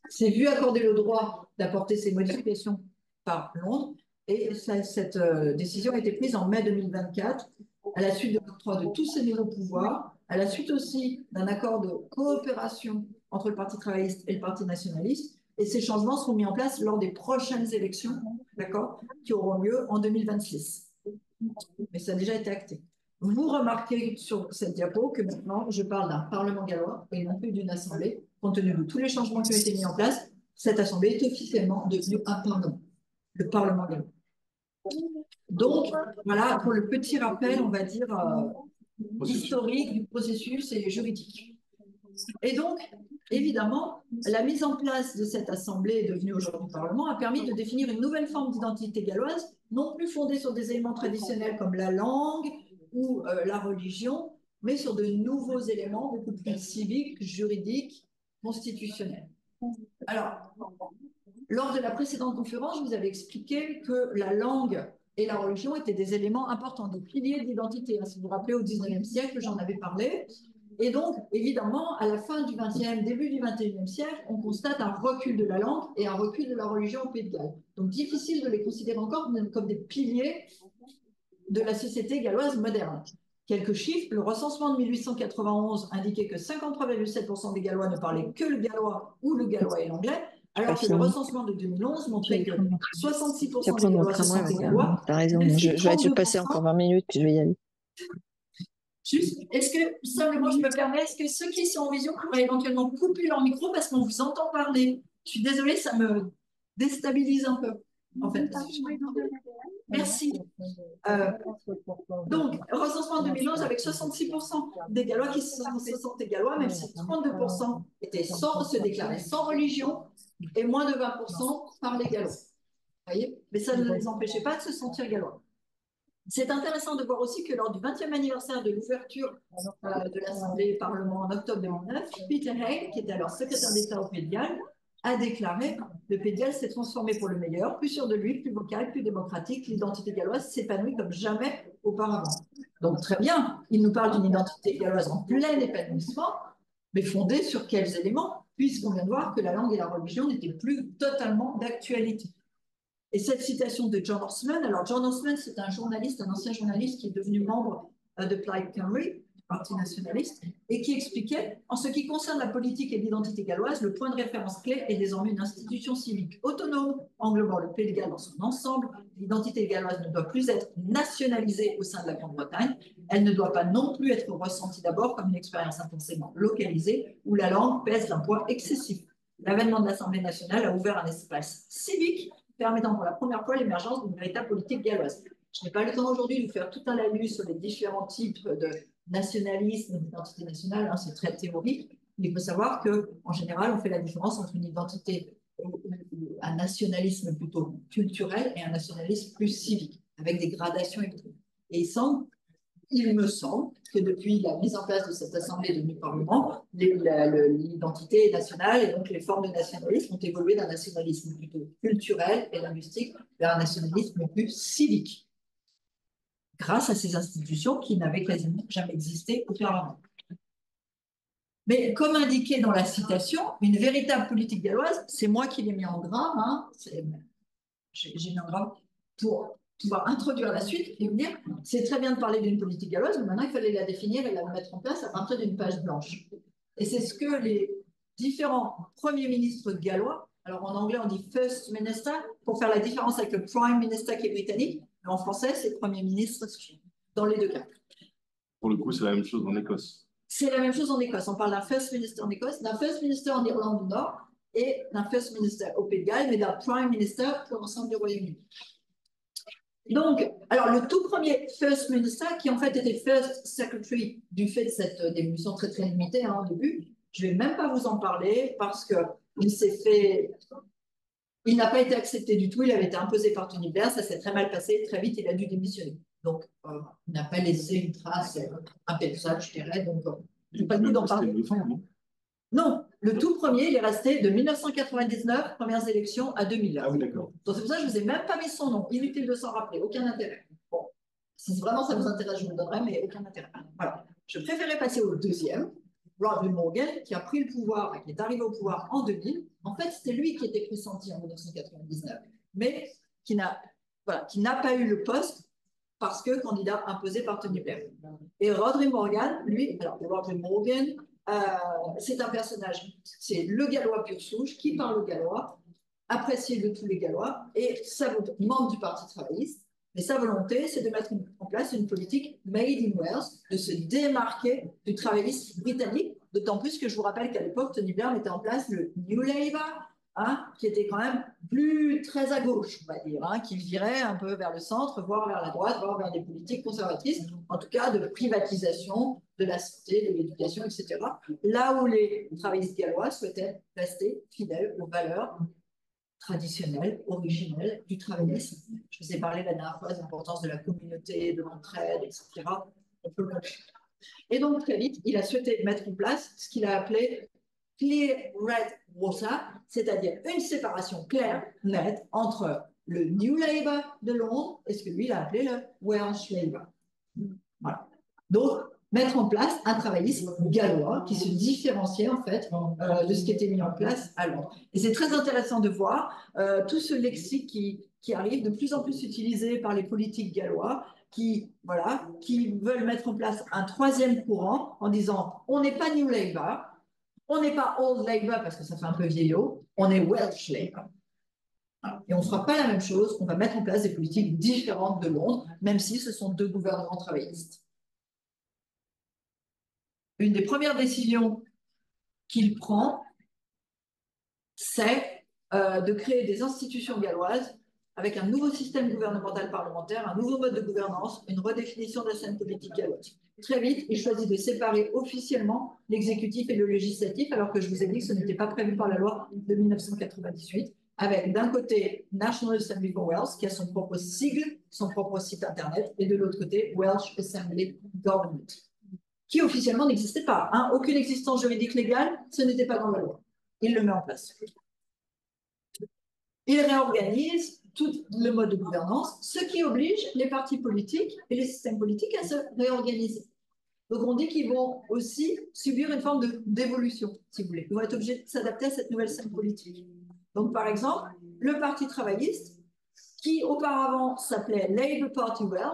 s'est vu accorder le droit d'apporter ces modifications par Londres, et cette décision a été prise en mai 2024 à la suite de l'octroi de tous ces nouveaux pouvoirs, à la suite aussi d'un accord de coopération entre le Parti travailliste et le Parti nationaliste. Et ces changements seront mis en place lors des prochaines élections, d'accord, qui auront lieu en 2026. Mais ça a déjà été acté. Vous remarquez sur cette diapo que maintenant, je parle d'un Parlement gallois et non plus d'une assemblée. Compte tenu de tous les changements qui ont été mis en place, cette assemblée est officiellement devenue un Parlement, le Parlement gallois. Donc, voilà pour le petit rappel, on va dire, historique du processus et juridique. Et donc, évidemment, la mise en place de cette assemblée devenue aujourd'hui Parlement a permis de définir une nouvelle forme d'identité galloise, non plus fondée sur des éléments traditionnels comme la langue ou la religion, mais sur de nouveaux éléments beaucoup plus civiques, juridiques, constitutionnels. Alors, lors de la précédente conférence, je vous avais expliqué que la langue et la religion étaient des éléments importants, des piliers d'identité. Si vous vous rappelez, au XIXe siècle, j'en avais parlé. Et donc, évidemment, à la fin du XXe, début du XXIe siècle, on constate un recul de la langue et un recul de la religion au Pays de Galles. Donc, difficile de les considérer encore comme des piliers de la société galloise moderne. Quelques chiffres, le recensement de 1891 indiquait que 53,7% des Gallois ne parlaient que le gallois ou le gallois et l'anglais, alors que le recensement de 2011 montrait que 66% des Gallois se sentaient gallois. T'as raison, je vais te passer encore 20 minutes, puis je vais y aller. Juste, est-ce que, simplement, je me permets, est-ce que ceux qui sont en vision pourraient éventuellement couper leur micro parce qu'on vous entend parler? Je suis désolée, ça me déstabilise un peu, en fait. Merci. Donc, recensement en 2011 avec 66% des Gallois qui se sentaient gallois, même si 32% se déclaraient sans religion et moins de 20% par les Gallois. Vous voyez? Mais ça ne les empêchait pas de se sentir gallois. C'est intéressant de voir aussi que lors du 20e anniversaire de l'ouverture de l'Assemblée Parlement en octobre 2009, Peter Haig, qui était alors secrétaire d'État au Pays de Galles, a déclaré « Le Pays de Galles s'est transformé pour le meilleur, plus sûr de lui, plus vocal, plus démocratique. L'identité galloise s'épanouit comme jamais auparavant. » Donc très bien, il nous parle d'une identité galloise en plein épanouissement, mais fondée sur quels éléments, puisqu'on vient de voir que la langue et la religion n'étaient plus totalement d'actualité. Et cette citation de John Horseman, alors John Horseman, c'est un journaliste, un ancien journaliste qui est devenu membre de Plaid Cymru, du Parti nationaliste, et qui expliquait, en ce qui concerne la politique et l'identité galloise, le point de référence clé est désormais une institution civique autonome, englobant le Pays de Galles dans son ensemble. L'identité galloise ne doit plus être nationalisée au sein de la Grande-Bretagne. Elle ne doit pas non plus être ressentie d'abord comme une expérience intensément localisée, où la langue pèse d'un poids excessif. L'avènement de l'Assemblée nationale a ouvert un espace civique permettant pour la première fois l'émergence d'une véritable politique galloise. Je n'ai pas le temps aujourd'hui de vous faire tout un laïus sur les différents types de nationalisme et d'identité nationale, hein, c'est très théorique, mais il faut savoir qu'en général, on fait la différence entre une identité, un nationalisme plutôt culturel et un nationalisme plus civique, avec des gradations et tout. Et il me semble que depuis la mise en place de cette assemblée de Parlement, l'identité nationale et donc les formes de nationalisme ont évolué d'un nationalisme plutôt culturel et linguistique vers un nationalisme plus civique, grâce à ces institutions qui n'avaient quasiment jamais existé auparavant. Mais comme indiqué dans la citation, une véritable politique galloise, c'est moi qui l'ai mis en gras, hein, j'ai mis en gras pour pouvoir introduire la suite et vous dire, c'est très bien de parler d'une politique galloise, mais maintenant il fallait la définir et la mettre en place à partir d'une page blanche. Et c'est ce que les différents premiers ministres gallois, alors en anglais on dit First Minister, pour faire la différence avec le Prime Minister qui est britannique, mais en français c'est Premier ministre dans les deux cas. Pour le coup, c'est la même chose en Écosse. C'est la même chose en Écosse. On parle d'un First Minister en Écosse, d'un First Minister en Irlande du Nord et d'un First Minister au Pays de Galles, mais d'un Prime Minister pour l'ensemble du Royaume-Uni. Donc, alors le tout premier First Minister, qui en fait était First Secretary du fait de cette dévolution très très limitée au début, je ne vais même pas vous en parler parce qu'il s'est fait. Il n'a pas été accepté du tout, il avait été imposé par Tony Blair, ça s'est très mal passé, très vite il a dû démissionner. Donc, il n'a pas laissé une trace impérissable, je dirais. Donc, je n'ai pas le goût d'en parler. Non, le tout premier, il est resté de 1999, premières élections, à 2000. Ah oui, d'accord. Donc, c'est pour ça que je ne vous ai même pas mis son nom. Inutile de s'en rappeler, aucun intérêt. Bon, si vraiment ça vous intéresse, je vous le donnerai, mais aucun intérêt. Voilà. Je préférais passer au deuxième, Rodney Morgan, qui a pris le pouvoir, qui est arrivé au pouvoir en 2000. En fait, c'était lui qui était pressenti en 1999, mais qui n'a pas eu le poste parce que candidat imposé par Tony Blair. Et Rodney Morgan, lui, alors Rodney Morgan, c'est un personnage, c'est le Gallois pur souche qui parle gallois, apprécié de tous les Gallois, et membre du Parti travailliste. Mais sa volonté, c'est de mettre en place une politique made in Wales, de se démarquer du travailliste britannique, d'autant plus que je vous rappelle qu'à l'époque, Tony Blair mettait en place le New Labour, qui était quand même plus très à gauche, on va dire, qui virait un peu vers le centre, voire vers la droite, voire vers des politiques conservatrices, en tout cas de privatisation de la santé, de l'éducation, etc. Là où les travaillistes gallois souhaitaient rester fidèles aux valeurs traditionnelles, originelles du travaillisme. Je vous ai parlé la dernière fois de l'importance de la communauté, de l'entraide, etc. On peut le comprendre. Et donc, très vite, il a souhaité mettre en place ce qu'il a appelé Clear Red Water, c'est-à-dire une séparation claire, nette, entre le New Labour de Londres et ce que lui, il a appelé le Welsh Labour. Voilà. Donc, mettre en place un travaillisme gallois qui se différenciait en fait de ce qui était mis en place à Londres. Et c'est très intéressant de voir tout ce lexique qui arrive de plus en plus utilisé par les politiques gallois qui veulent mettre en place un troisième courant en disant on n'est pas New Labour, on n'est pas Old Labour parce que ça fait un peu vieillot, on est Welsh Labour. Et on ne fera pas la même chose, on va mettre en place des politiques différentes de Londres, même si ce sont deux gouvernements travaillistes. Une des premières décisions qu'il prend, c'est de créer des institutions galloises avec un nouveau système gouvernemental parlementaire, un nouveau mode de gouvernance, une redéfinition de la scène politique galloise. Très vite, il choisit de séparer officiellement l'exécutif et le législatif, alors que je vous ai dit que ce n'était pas prévu par la loi de 1998, avec d'un côté National Assembly for Wales, qui a son propre sigle, son propre site internet, et de l'autre côté Welsh Assembly Government, qui officiellement n'existait pas. Aucune existence juridique légale, ce n'était pas dans la loi. Il le met en place. Il réorganise tout le mode de gouvernance, ce qui oblige les partis politiques et les systèmes politiques à se réorganiser. Donc on dit qu'ils vont aussi subir une forme d'évolution, si vous voulez. Ils vont être obligés de s'adapter à cette nouvelle scène politique. Donc par exemple, le Parti travailliste, qui auparavant s'appelait Labour Party Wales,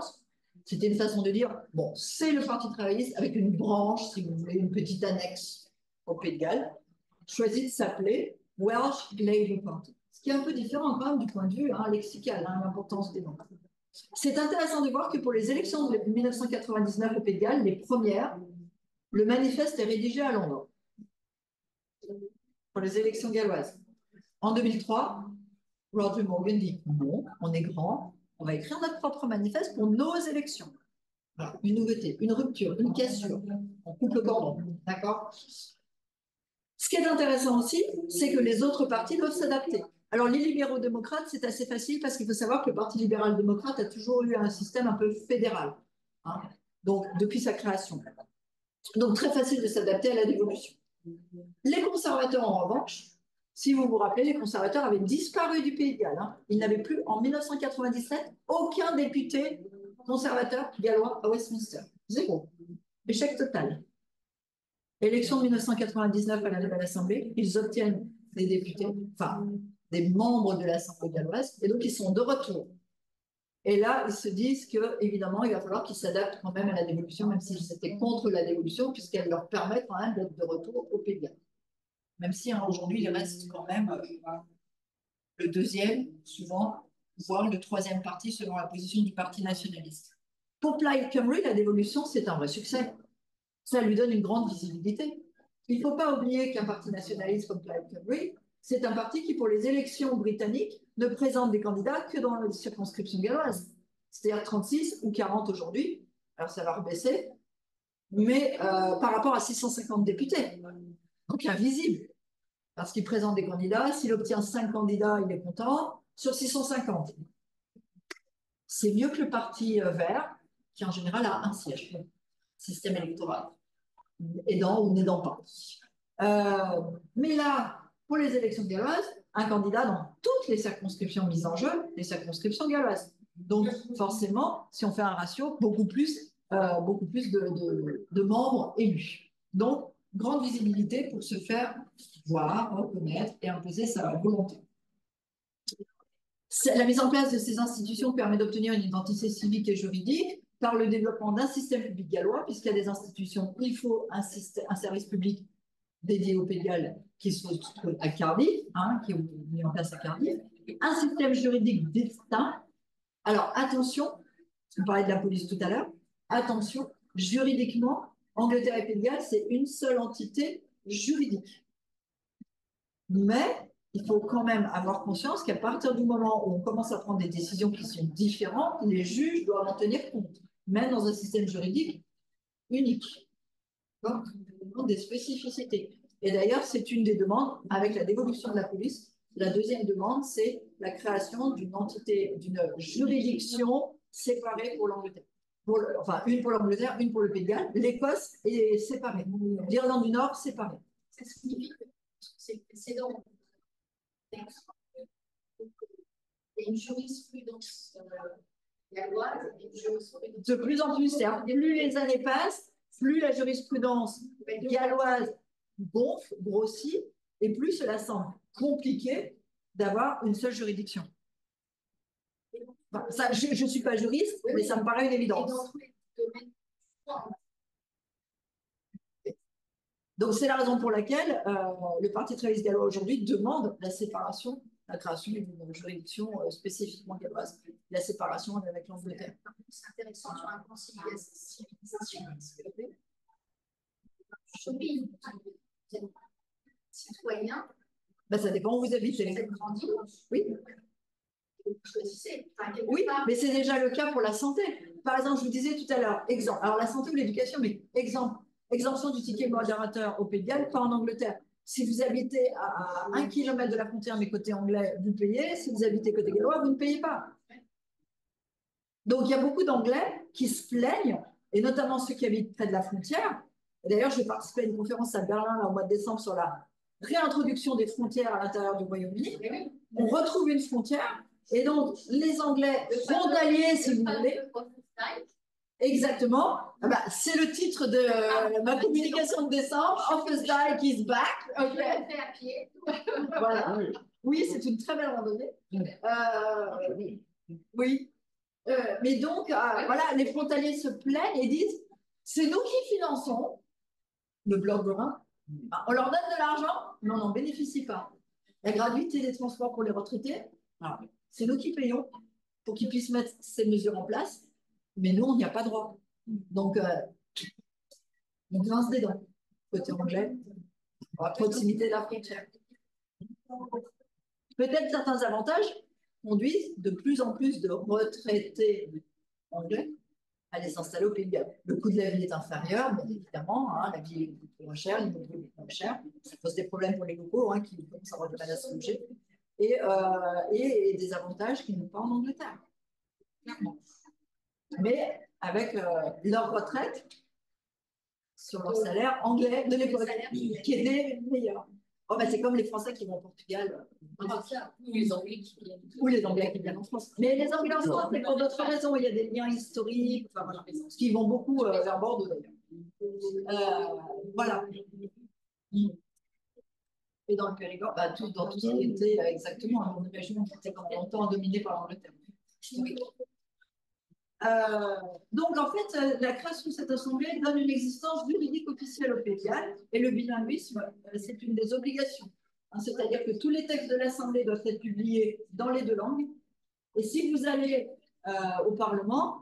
c'était une façon de dire, bon, c'est le Parti travailliste avec une branche, si vous voulez, une petite annexe au Pays de Galles, choisit de s'appeler Welsh Labour Party. Ce qui est un peu différent quand même du point de vue lexical, l'importance des noms. C'est intéressant de voir que pour les élections de 1999 au Pays de Galles, les premières, le manifeste est rédigé à Londres. Pour les élections galloises. En 2003, Rodney Morgan dit non, on est grand, on va écrire notre propre manifeste pour nos élections. Voilà, une nouveauté, une rupture, une cassure. On coupe le cordon, d'accord? Ce qui est intéressant aussi, c'est que les autres partis doivent s'adapter. Alors, les libéraux-démocrates, c'est assez facile parce qu'il faut savoir que le Parti libéral-démocrate a toujours eu un système un peu fédéral, donc depuis sa création. Donc, très facile de s'adapter à la dévolution. Les conservateurs, en revanche, si vous vous rappelez, les conservateurs avaient disparu du Pays de Galles. Ils n'avaient plus, en 1997, aucun député conservateur gallois à Westminster. Zéro. Échec total. Élection de 1999 à la Nouvelle Assemblée, ils obtiennent des députés, enfin des membres de l'Assemblée galloise, et donc ils sont de retour. Et là, ils se disent que évidemment, il va falloir qu'ils s'adaptent quand même à la dévolution, même s'ils étaient contre la dévolution, puisqu'elle leur permet quand même d'être de retour au Pays de Galles. Même si aujourd'hui, il reste quand même le deuxième, souvent, voire le troisième parti selon la position du Parti nationaliste. Pour Plaid Cymru, la dévolution, c'est un vrai succès. Ça lui donne une grande visibilité. Il ne faut pas oublier qu'un parti nationaliste comme Plaid Cymru, c'est un parti qui, pour les élections britanniques, ne présente des candidats que dans les circonscriptions galloises. C'est-à-dire 36 ou 40 aujourd'hui. Alors, ça va rebaisser. Mais par rapport à 650 députés. Donc, invisible. Parce qu'il présente des candidats. S'il obtient 5 candidats, il est content. Sur 650. C'est mieux que le parti vert, qui en général a un siège. Système électoral. Aidant ou n'aidant pas. Mais là, pour les élections galloises, un candidat dans toutes les circonscriptions mises en jeu, les circonscriptions galloises. Donc, forcément, si on fait un ratio, beaucoup plus de membres élus. Donc, grande visibilité pour se faire voir, reconnaître et imposer sa volonté. La mise en place de ces institutions permet d'obtenir une identité civique et juridique par le développement d'un système public gallois, puisqu'il y a des institutions, il faut un service public dédié au Pays de Galles qui se trouve à Cardiff, qui est mis en place à Cardiff, un système juridique distinct. Alors attention, on parlait de la police tout à l'heure, attention, juridiquement, Angleterre et Pays de Galles, c'est une seule entité juridique. Mais il faut quand même avoir conscience qu'à partir du moment où on commence à prendre des décisions qui sont différentes, les juges doivent en tenir compte, même dans un système juridique unique. Donc, on demande des spécificités. Et d'ailleurs, c'est une des demandes avec la dévolution de la police. La deuxième demande, c'est la création d'une entité, d'une juridiction séparée pour l'Angleterre. Enfin, une pour l'Angleterre, une pour le Pays de Galles. L'Écosse est séparée. L'Irlande du Nord, séparée. Ça signifie que c'est dans une jurisprudence galloise et une jurisprudence. De plus en plus, plus les années passent, plus la jurisprudence galloise gonfle, grossit, et plus cela semble compliqué d'avoir une seule juridiction. Enfin, ça, je ne suis pas juriste, mais ça me paraît une évidence. Donc, c'est la raison pour laquelle le Parti travailliste gallois aujourd'hui demande la séparation, la création d'une juridiction spécifiquement galloise, la séparation avec l'Angleterre. C'est intéressant sur un civilisation, pays citoyen. Ben, ça dépend où vous habitez. Oui. Oui, mais c'est déjà le cas pour la santé. Par exemple, je vous disais tout à l'heure, exemple, alors la santé ou l'éducation, mais exemption du ticket modérateur au Pays de Galles, pas en Angleterre. Si vous habitez à 1 km de la frontière, mais côté anglais, vous payez. Si vous habitez côté gallois, vous ne payez pas. Donc, il y a beaucoup d'Anglais qui se plaignent, et notamment ceux qui habitent près de la frontière. D'ailleurs, j'ai participé à une conférence à Berlin là, au mois de décembre sur la réintroduction des frontières à l'intérieur du Royaume-Uni. On retrouve une frontière, et donc les Anglais frontaliers, si vous voulez. Exactement. Ah bah, c'est le titre de ma communication de décembre. Office Dyke is back. Okay. Voilà. Oui, c'est une très belle randonnée. Oui. Mais donc, voilà, les frontaliers se plaignent et disent c'est nous qui finançons le bloc brun. On leur donne de l'argent, mais on n'en bénéficie pas. La gratuité des transports pour les retraités, c'est nous qui payons pour qu'ils puissent mettre ces mesures en place, mais nous, on n'y a pas droit. Donc, on grince des dents, côté anglais, à proximité de la frontière. Peut-être certains avantages conduisent de plus en plus de retraités anglais à aller s'installer au Pays de Galles. Le coût de la vie est inférieur, bien évidemment, la vie est beaucoup moins chère, l'immobilier est moins cher. Ça pose des problèmes pour les locaux qui commencent à avoir du mal à se loger. Et des avantages qu'ils n'ont pas en Angleterre. Clairement. Mais avec leur retraite sur leur salaire anglais de l'époque, qui était meilleur. Oh, bah, c'est comme les Français qui vont au Portugal. Ou les Anglais qui viennent. Ou les Anglais qui viennent en France. Mais les Anglais en France, c'est pour d'autres raisons. Il y a des liens historiques, enfin, voilà, qui vont beaucoup vers Bordeaux d'ailleurs. Voilà. Et dans le Périgord, bah, dans tout ce qui était exactement une région qui était pendant longtemps dominée par l'Angleterre. Oui. Donc, en fait, la création de cette assemblée donne une existence juridique officielle au Pays de Galles, et le bilinguisme, c'est une des obligations. C'est-à-dire que tous les textes de l'Assemblée doivent être publiés dans les deux langues. Et si vous allez au Parlement,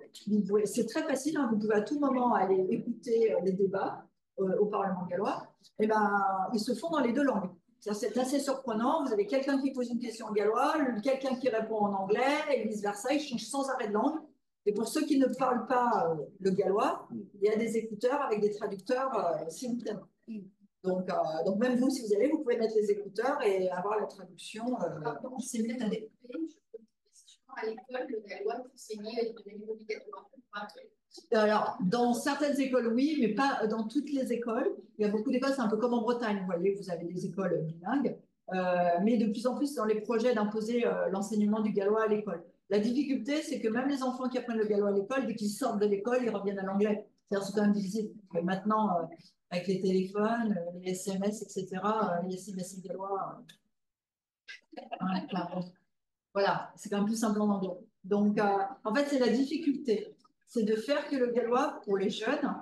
c'est très facile, hein, vous pouvez à tout moment aller écouter les débats au Parlement gallois, et ben, ils se font dans les deux langues. C'est assez surprenant, vous avez quelqu'un qui pose une question en gallois, quelqu'un qui répond en anglais, et vice-versa, ils changent sans arrêt de langue. Et pour ceux qui ne parlent pas le gallois, il y a des écouteurs avec des traducteurs simultanés. Donc, même vous, si vous allez, vous pouvez mettre les écouteurs et avoir la traduction simultanée. À l'école, le gallois enseigné de manière obligatoire. Alors, dans certaines écoles, oui, mais pas dans toutes les écoles. Il y a beaucoup d'écoles, c'est un peu comme en Bretagne, vous voyez, vous avez des écoles bilingues, mais de plus en plus dans les projets d'imposer l'enseignement du gallois à l'école. La difficulté, c'est que même les enfants qui apprennent le gallois à l'école, dès qu'ils sortent de l'école, ils reviennent à l'anglais. C'est quand même difficile. Mais maintenant, avec les téléphones, les SMS, etc., les SMS gallois, voilà, c'est quand même plus simple en anglais. Donc, en fait, c'est la difficulté. C'est de faire que le gallois, pour les jeunes,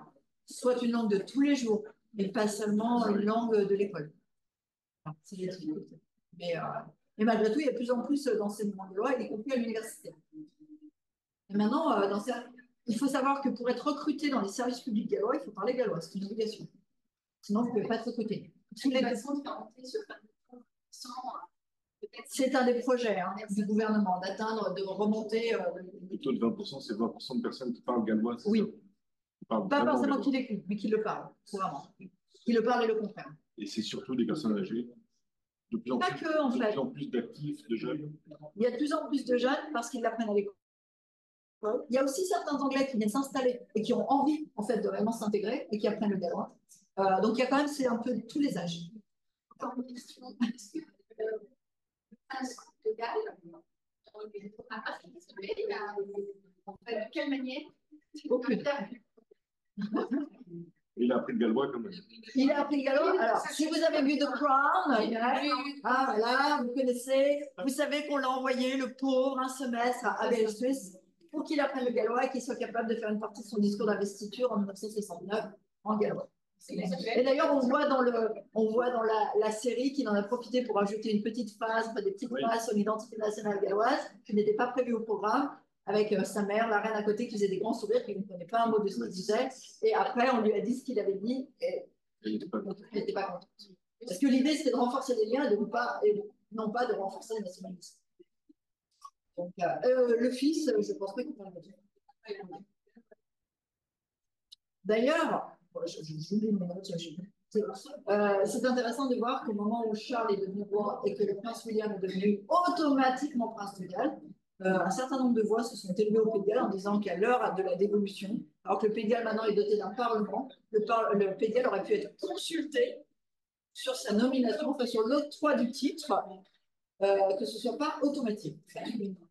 soit une langue de tous les jours, et pas seulement une langue de l'école. C'est la difficulté. Mais malgré tout, il y a de plus en plus d'enseignements gallois, y compris à l'université. Et maintenant, il faut savoir que pour être recruté dans les services publics gallois, il faut parler gallois. C'est une obligation. Sinon, vous ne pouvez pas être recruté. C'est un des projets du gouvernement d'atteindre, de remonter. Le taux de 20%, c'est 20% de personnes qui parlent gallois. Oui. Pas forcément gallois. qui l'écoutent, mais qui le parlent, couramment. Qui le parlent et le comprennent. Et c'est surtout des personnes âgées. De plus en pas plus, que, en fait. De plus en plus d'actifs, de jeunes. Il y a de plus en plus de jeunes parce qu'ils l'apprennent à l'école. Il y a aussi certains Anglais qui viennent s'installer et qui ont envie, en fait, de vraiment s'intégrer et qui apprennent le gallois. Donc, il y a quand même, c'est un peu tous les âges. De Galles, à participer de quelle manière? Aucune. Il a appris le gallois quand même. Il a appris le gallois. Alors, si vous avez vu The Crown, voilà, vous connaissez, vous savez qu'on l'a envoyé, le pauvre, un semestre à Aberystwyth pour qu'il apprenne le gallois et qu'il soit capable de faire une partie de son discours d'investiture en 1969 en gallois. Et d'ailleurs, on voit dans la série qu'il en a profité pour ajouter une petite phase, des petites phrases sur l'identité nationale galloise, qui n'était pas prévue au programme, avec sa mère, la reine à côté, qui faisait des grands sourires, qui ne comprenait pas un mot de ce qu'il disait. Et après, on lui a dit ce qu'il avait dit, et il n'était pas content. Parce que l'idée, c'était de renforcer les liens et non pas de renforcer le nationalisme. Donc, le fils, je pense pas qu'il parle de ça. D'ailleurs, j'oublie mes notes, c'est intéressant de voir qu'au moment où Charles est devenu roi et que le prince William est devenu automatiquement prince de Galles, un certain nombre de voix se sont élevées au Pays de Galles en disant qu'à l'heure de la dévolution, alors que le Pays de Galles maintenant est doté d'un parlement, le Pays de Galles aurait pu être consulté sur sa nomination, enfin sur l'octroi du titre, que ce ne soit pas automatique.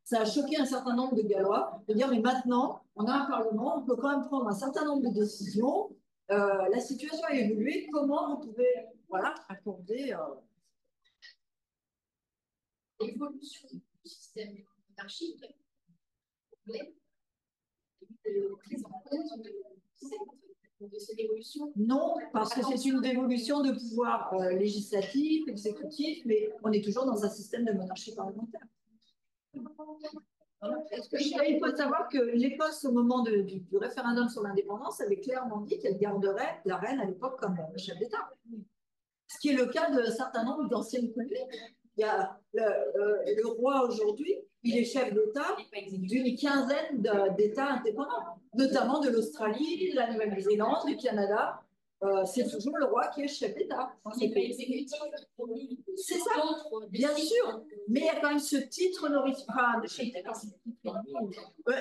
Ça a choqué un certain nombre de Gallois de dire mais maintenant, on a un parlement, on peut quand même prendre un certain nombre de décisions, la situation a évolué, comment vous pouvez accorder l'évolution du système monarchique de cette évolution? Non, parce que c'est une dévolution de pouvoir législatif, exécutif, mais on est toujours dans un système de monarchie parlementaire. Il faut savoir que l'Écosse, au moment du référendum sur l'indépendance, avait clairement dit qu'elle garderait la reine à l'époque comme chef d'État. Ce qui est le cas de certains nombre d'anciennes colonies. Il y a le roi aujourd'hui, il est chef d'État d'une quinzaine d'États indépendants, notamment de l'Australie, de la Nouvelle-Zélande, du Canada. c'est toujours le roi qui est chef d'État dans ces pays. C'est ça, bien sûr. Mais il y a quand même ce titre honorifique. Enfin, de chef d'État.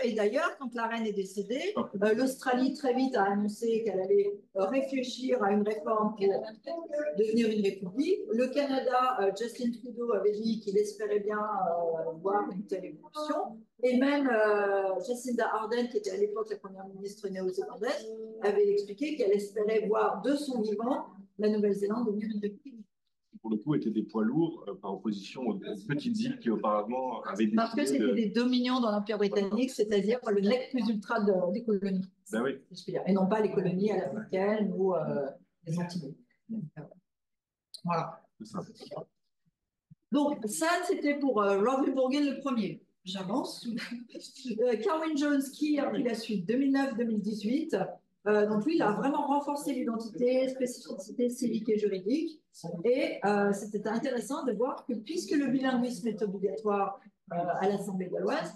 Et d'ailleurs, quand la reine est décédée, l'Australie très vite a annoncé qu'elle allait réfléchir à une réforme pour devenir une république. Le Canada, Justin Trudeau avait dit qu'il espérait bien voir une telle évolution. Et même Jacinda Ardern, qui était à l'époque la première ministre néo-zélandaise, avait expliqué qu'elle espérait voir de son vivant la Nouvelle-Zélande devenir une république. Pour le coup, étaient des poids lourds par opposition aux petites îles qui auparavant avaient décidé parce que c'était des dominions dans l'Empire britannique, c'est-à-dire le nec plus ultra des colonies. Ben oui. Et non pas les colonies à l'africaine ou les Antilles. Voilà. Ça. Donc, ça, c'était pour Robin Morgan le premier. J'avance. Carwyn Jones, qui a pris la suite 2009-2018. Donc, lui, il a vraiment renforcé l'identité, spécificité civique et juridique. Et c'était intéressant de voir que, puisque le bilinguisme est obligatoire à l'Assemblée galloise,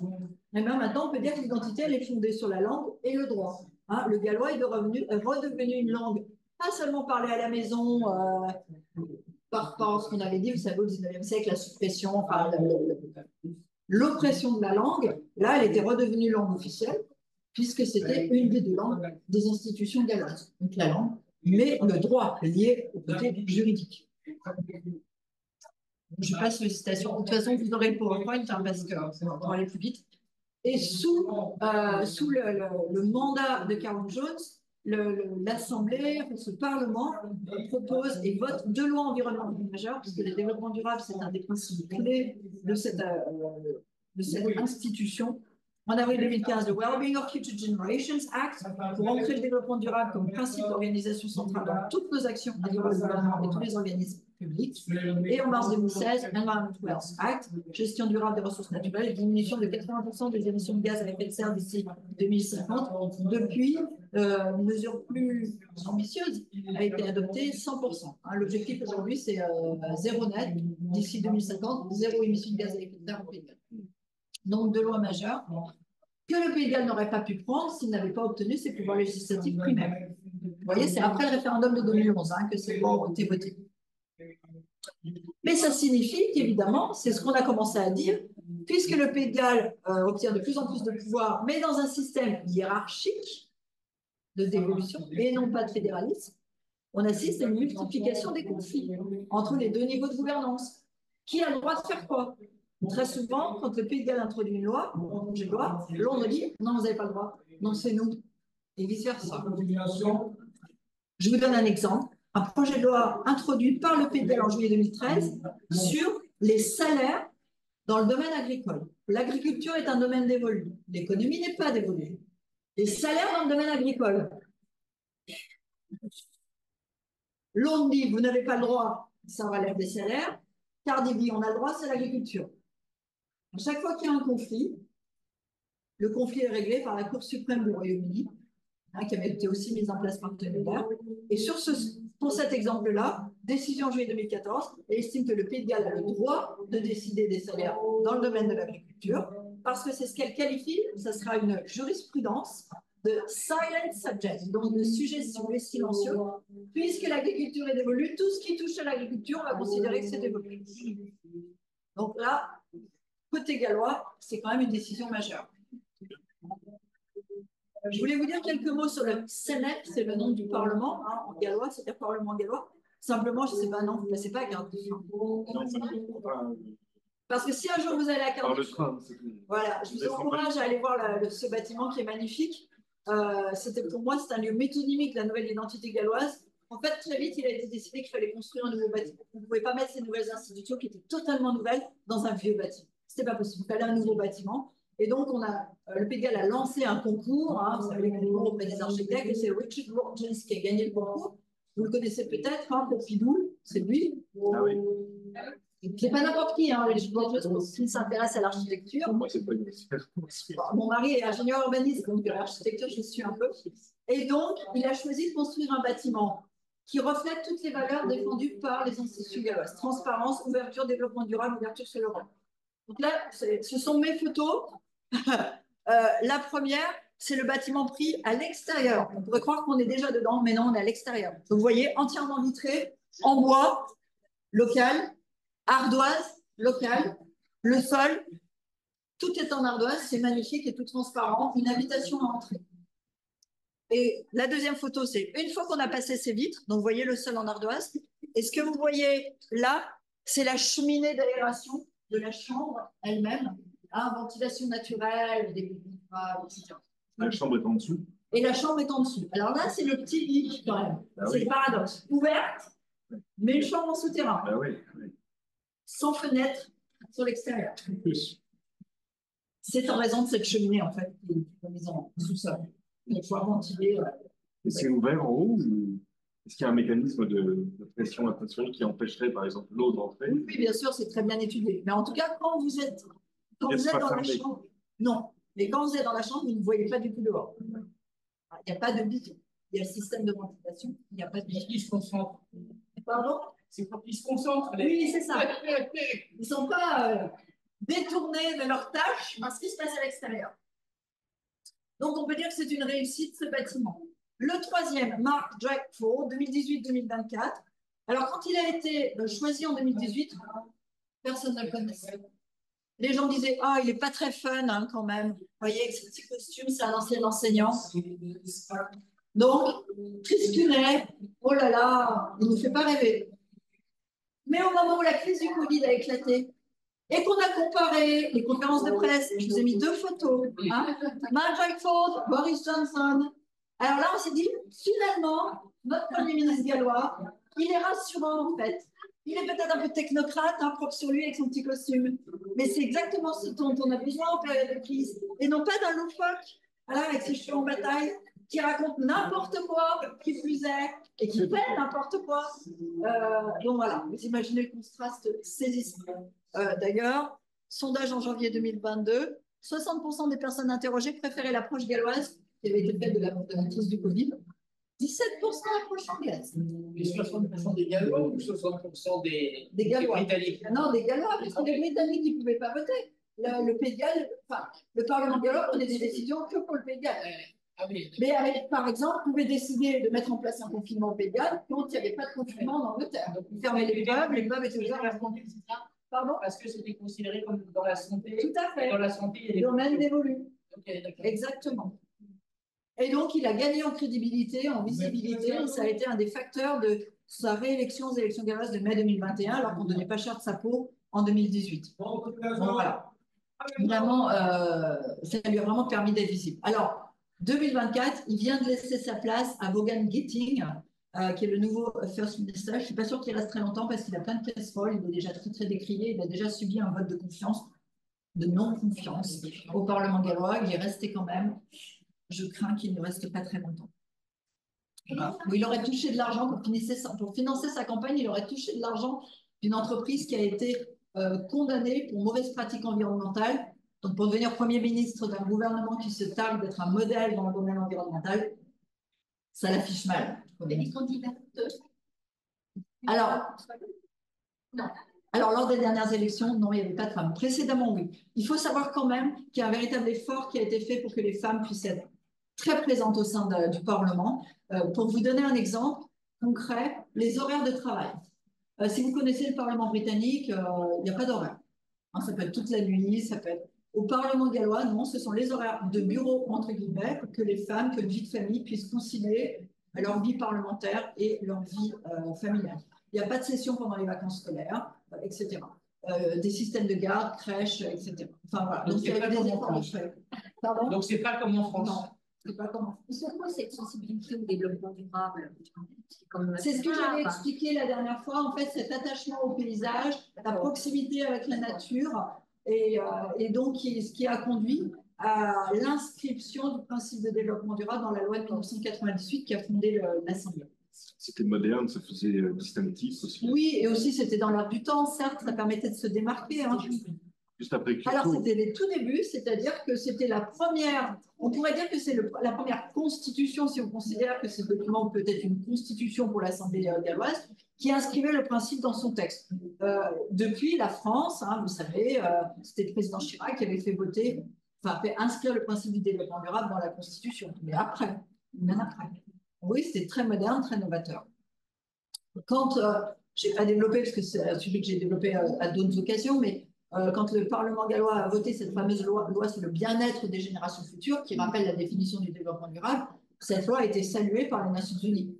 et même maintenant, on peut dire que l'identité, elle est fondée sur la langue et le droit. Hein, le gallois est redevenu une langue, pas seulement parlée à la maison, par ce qu'on avait dit, vous savez, au 19e siècle, la suppression, enfin, l'oppression de la langue, là, elle était redevenue langue officielle, puisque c'était une des deux langues des institutions galloises. Donc la langue, mais le droit lié au côté juridique. Je passe les citations. De toute façon, vous aurez le PowerPoint, hein, parce qu'on va aller plus vite. Et sous le mandat de Carwyn Jones, l'Assemblée, ce Parlement propose et vote deux lois environnementales majeures, puisque le développement durable, c'est un des principes clés de cette institution. En avril 2015, le Wellbeing of Future Generations Act, pour ancrer le développement durable comme principe d'organisation centrale dans toutes nos actions à travers le gouvernement et tous les organismes publics. Et en mars 2016, Environment Wealth Act, gestion durable des ressources naturelles et diminution de 80% des émissions de gaz à effet de serre d'ici 2050. Depuis, une mesure plus ambitieuse a été adoptée 100%. L'objectif aujourd'hui, c'est zéro net d'ici 2050, zéro émission de gaz à effet de serre au Pays de Galles. Donc, deux lois majeures que le Pays de Galles n'aurait pas pu prendre s'il n'avait pas obtenu ses pouvoirs législatifs primaires. Vous voyez, c'est après le référendum de 2011 que ces lois ont été votées. Mais ça signifie qu'évidemment, c'est ce qu'on a commencé à dire, puisque le Pays de Galles obtient de plus en plus de pouvoir, mais dans un système hiérarchique de dévolution et non pas de fédéralisme, on assiste à une multiplication des conflits entre les deux niveaux de gouvernance. Qui a le droit de faire quoi? Très souvent, quand le Pays de Galles introduit une loi, un projet de loi, Londres dit non, vous n'avez pas le droit, non, c'est nous, et vice-versa. Je vous donne un exemple. Un projet de loi introduit par le Pays de Galles en juillet 2013 sur les salaires dans le domaine agricole. L'agriculture est un domaine dévolu. L'économie n'est pas dévolue. Les salaires dans le domaine agricole. Londres dit, vous n'avez pas le droit, ça relève des salaires. Cardiff dit, on a le droit, c'est l'agriculture. À chaque fois qu'il y a un conflit, le conflit est réglé par la Cour suprême du Royaume-Uni, qui avait été aussi mise en place par Tony Blair. Et pour cet exemple-là, décision en juillet 2014, elle estime que le Pays de Galles a le droit de décider des salaires dans le domaine de l'agriculture, parce que c'est ce qu'elle qualifie, ça sera une jurisprudence de silent subject, donc de sujet silencieux, puisque l'agriculture est dévolue, tout ce qui touche à l'agriculture, on va considérer que c'est dévolu. Donc là, côté gallois, c'est quand même une décision majeure. Je voulais vous dire quelques mots sur le Sénat, c'est le nom du Parlement en gallois, c'est-à-dire Parlement gallois. Simplement, je ne sais pas, non, vous ne passez pas à Cardiff. Parce que si un jour vous allez à Cardiff, voilà, je vous encourage à aller voir ce bâtiment qui est magnifique. Pour moi, c'est un lieu métonymique de la nouvelle identité galloise. En fait, très vite, il a été décidé qu'il fallait construire un nouveau bâtiment. Vous ne pouvez pas mettre ces nouvelles institutions qui étaient totalement nouvelles dans un vieux bâtiment. Ce n'était pas possible. Il fallait un nouveau bâtiment. Et donc, le Pays de Galles a lancé un concours, vous savez, les concours auprès des architectes, et c'est Richard Rogers qui a gagné le concours. Vous le connaissez peut-être, Pompidou, c'est lui. Ah oui. C'est pas n'importe qui, Richard Rogers, qui s'intéresse à l'architecture. Moi, c'est pas une... Mon mari est ingénieur urbaniste, donc l'architecture, je suis un peu. Et donc, il a choisi de construire un bâtiment qui reflète toutes les valeurs défendues par les institutions galloises. Transparence, ouverture, développement durable, ouverture sur l'Europe. Donc là, ce sont mes photos. La première, c'est le bâtiment pris à l'extérieur. On pourrait croire qu'on est déjà dedans, mais non, on est à l'extérieur. Donc, vous voyez, entièrement vitré, en bois, local, ardoise, local, le sol, tout est en ardoise, c'est magnifique et tout transparent, une invitation à entrer. Et la deuxième photo, c'est une fois qu'on a passé ces vitres, donc vous voyez le sol en ardoise, et ce que vous voyez là, c'est la cheminée d'aération de la chambre elle-même, hein, ventilation naturelle, des etc. La chambre est en dessous. Et la chambre est en dessous. Alors là, c'est le petit lit quand même. Ah c'est oui. le paradoxe. Ouverte, mais une chambre en souterrain. Ah oui, oui. Sans fenêtre sur l'extérieur. Plus. C'est en raison de cette cheminée, en fait, qui est mise en sous-sol. Pour pouvoir ventiler. Et c'est ouvert en haut ou est-ce qu'il y a un mécanisme de pression atmosphérique qui empêcherait, par exemple, l'eau d'entrer? Oui, bien sûr, c'est très bien étudié. Mais en tout cas, quand vous êtes dans la chambre, non. Mais quand vous êtes dans la chambre, vous ne voyez pas du tout dehors. Il n'y a pas de vitre. Il y a le système de ventilation. Il n'y a pas de vitre. Ils se concentrent. Pardon? C'est pour qu'ils se concentrent. Oui, c'est ça. Ils ne sont pas détournés de leur tâche par ce qui se passe à l'extérieur. Donc, on peut dire que c'est une réussite, ce bâtiment. Le troisième, Mark Drakeford, 2018-2024. Alors, quand il a été choisi en 2018, personne ne le connaissait. Les gens disaient, ah, il n'est pas très fun hein, quand même. Vous voyez, avec ce petit costume, c'est un ancien enseignant. Donc, Tristunet, oh là là, il ne nous fait pas rêver. Mais au moment où la crise du Covid a éclaté, et qu'on a comparé les conférences de presse, je vous ai mis 2 photos, hein, Mark Drakeford, Boris Johnson. Alors là, on s'est dit, finalement, notre Premier ministre gallois, il est rassurant en fait. Il est peut-être un peu technocrate, hein, propre sur lui avec son petit costume. Mais c'est exactement ce dont on a besoin en période de crise. Et non pas d'un loufoque, voilà, avec ses cheveux en bataille, qui raconte n'importe quoi, qui plus est, et qui fait n'importe quoi. Donc voilà, vous imaginez le contraste saisissant. D'ailleurs, sondage en janvier 2022, 60% des personnes interrogées préféraient l'approche galloise qui avait été faite de la crise du Covid. 17% l'approche anglaise. Et 60% des Gallois ou 60% des Gallois. Britanniques? Non, des Gallois, parce que les Britanniques, ils ne pouvaient pas voter. Le Pays de Galles, enfin, le Parlement gallois prenait des décisions que pour le Pays de Galles. Ah oui. Mais par exemple, on pouvait décider de mettre en place un confinement au Pays de Galles quand il n'y avait pas de confinement en Angleterre. Donc, ils fermaient les pubs étaient ouverts à fond. Pardon? Parce que c'était considéré comme dans la santé. Tout à fait. Dans la santé, il y a des domaine dévolu. Okay, exactement. Et donc, il a gagné en crédibilité, en visibilité, et ça a été un des facteurs de sa réélection aux élections galloises de mai 2021, alors qu'on ne donnait pas cher de sa peau en 2018. Bon, voilà. Évidemment, ça lui a vraiment permis d'être visible. Alors, 2024, il vient de laisser sa place à Vaughan Gitting, qui est le nouveau First Minister. Je ne suis pas sûre qu'il reste très longtemps parce qu'il a plein de casseroles, il est déjà très, très décrié, il a déjà subi un vote de confiance, de non-confiance au Parlement gallois. Il est resté quand même. Je crains qu'il ne reste pas très longtemps. Où il aurait touché de l'argent pour financer sa campagne, il aurait touché de l'argent d'une entreprise qui a été condamnée pour mauvaise pratique environnementale. Donc, pour devenir Premier ministre d'un gouvernement qui se targue d'être un modèle dans le domaine environnemental, ça l'affiche mal. Les candidats. Alors, non. Alors, lors des dernières élections, non, il n'y avait pas de femmes. Précédemment, oui. Il faut savoir quand même qu'il y a un véritable effort qui a été fait pour que les femmes puissent être très présentes au sein du Parlement. Pour vous donner un exemple concret, les horaires de travail. Si vous connaissez le Parlement britannique, il n'y a pas d'horaire. Hein, ça peut être toute la nuit, ça peut être... Au Parlement gallois, non, ce sont les horaires de bureau, entre guillemets, pour que les femmes, que une vie de famille puissent concilier leur vie parlementaire et leur vie familiale. Il n'y a pas de session pendant les vacances scolaires, etc. Des systèmes de garde, crèches, etc. Enfin voilà. Donc, c'est pas comme en France. Pardon? Donc, c'est pas comme en France. Non. C'est pas comment. C'est quoi cette sensibilité au développement durable? C'est ce que j'avais expliqué la dernière fois, en fait, cet attachement au paysage, la proximité avec la nature, et donc ce qui a conduit à l'inscription du principe de développement durable dans la loi de 1998 qui a fondé l'Assemblée. C'était moderne, ça faisait distinctif aussi. Oui, et aussi c'était dans l'air du temps, certes, ça permettait de se démarquer. Hein. Juste après Kyoto. Alors, c'était les tout débuts, c'est-à-dire que c'était la première, on pourrait dire que c'est la première constitution, si on considère que ce document peut être une constitution pour l'Assemblée galloise, qui inscrivait le principe dans son texte. Depuis, la France, hein, vous savez, c'était le président Chirac qui avait fait voter enfin, fait inscrire le principe du développement durable dans la Constitution, mais après, bien après. Oui, c'était très moderne, très novateur. Quand, je n'ai pas développé, parce que c'est un sujet que j'ai développé à d'autres occasions, mais quand le Parlement gallois a voté cette fameuse loi sur le bien-être des générations futures, qui rappelle la définition du développement durable, cette loi a été saluée par les Nations Unies.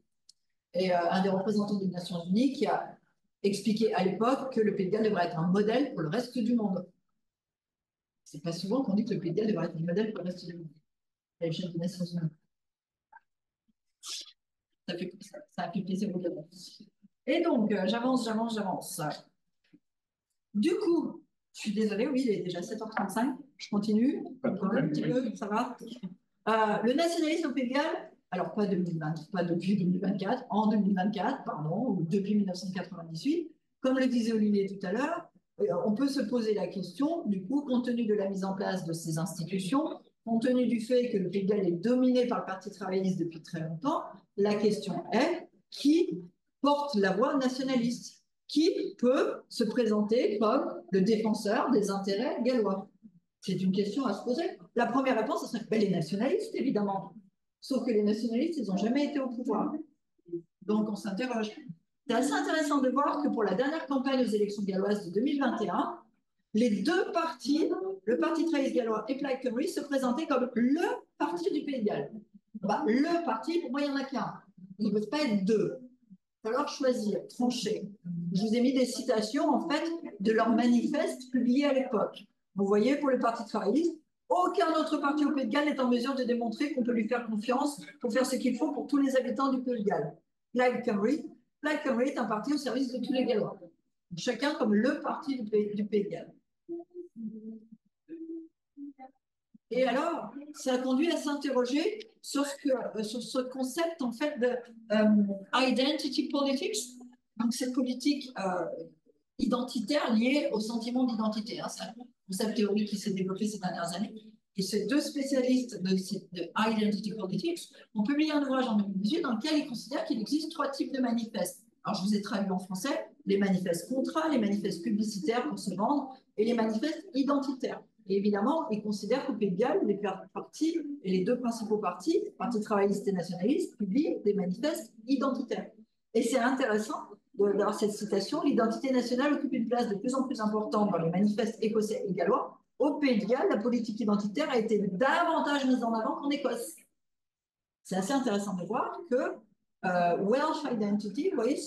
Et un des représentants des Nations Unies qui a expliqué à l'époque que le Pays de Galles devrait être un modèle pour le reste du monde. C'est pas souvent qu'on dit que le Pays de Galles devrait être un modèle pour le reste du monde, à l'échelle des Nations Unies. Ça a fait plaisir au Gabon. Et donc, j'avance. Du coup, je suis désolée, oui, il est déjà 7h35. Je continue. Pas de problème, Un petit peu, ça va. Le nationalisme au Pays de Galles, alors pas depuis 2024, en 2024, pardon, ou depuis 1998, comme le disait Olivier tout à l'heure, on peut se poser la question, du coup, compte tenu de la mise en place de ces institutions, compte tenu du fait que le Pays de Galles est dominé par le Parti travailliste depuis très longtemps, la question est qui porte la voix nationaliste? Qui peut se présenter comme le défenseur des intérêts gallois? C'est une question à se poser. La première réponse, ce serait les nationalistes, évidemment. Sauf que les nationalistes, ils n'ont jamais été au pouvoir. Donc, on s'interroge. C'est assez intéressant de voir que pour la dernière campagne aux élections galloises de 2021, les deux partis, le Parti travailliste gallois et Plaid Cymru, se présentaient comme le parti du Pays de Galles. Bah, le parti, pour moi, il n'y en a qu'un. Ils ne peuvent pas être deux. Il va falloir choisir, trancher. Je vous ai mis des citations, en fait, de leur manifeste publié à l'époque. Vous voyez, pour le Parti travailliste, aucun autre parti au Pays de Galles n'est en mesure de démontrer qu'on peut lui faire confiance pour faire ce qu'il faut pour tous les habitants du Pays de Galles. Plaid Cymru est un parti au service de tous les Gallois. Chacun comme le parti du Pays de Galles. Et alors, ça a conduit à s'interroger sur ce concept, en fait, de identity politics. Donc, cette politique identitaire liée au sentiment d'identité. Hein. C'est un concept théorique qui s'est développé ces dernières années. Et ces deux spécialistes de identity politics ont publié un ouvrage en 2018 dans lequel ils considèrent qu'il existe trois types de manifestes. Alors, je vous ai traduit en français les manifestes contrats, les manifestes publicitaires pour se vendre et les manifestes identitaires. Et évidemment, ils considèrent qu'au Pays de Galles, les partis et les deux principaux partis, Parti travailliste et nationaliste, publient des manifestes identitaires. Et c'est intéressant d'avoir cette citation, l'identité nationale occupe une place de plus en plus importante dans les manifestes écossais et gallois. Au Pays de Galles, la politique identitaire a été davantage mise en avant qu'en Écosse. C'est assez intéressant de voir que Welsh Identity, vous voyez,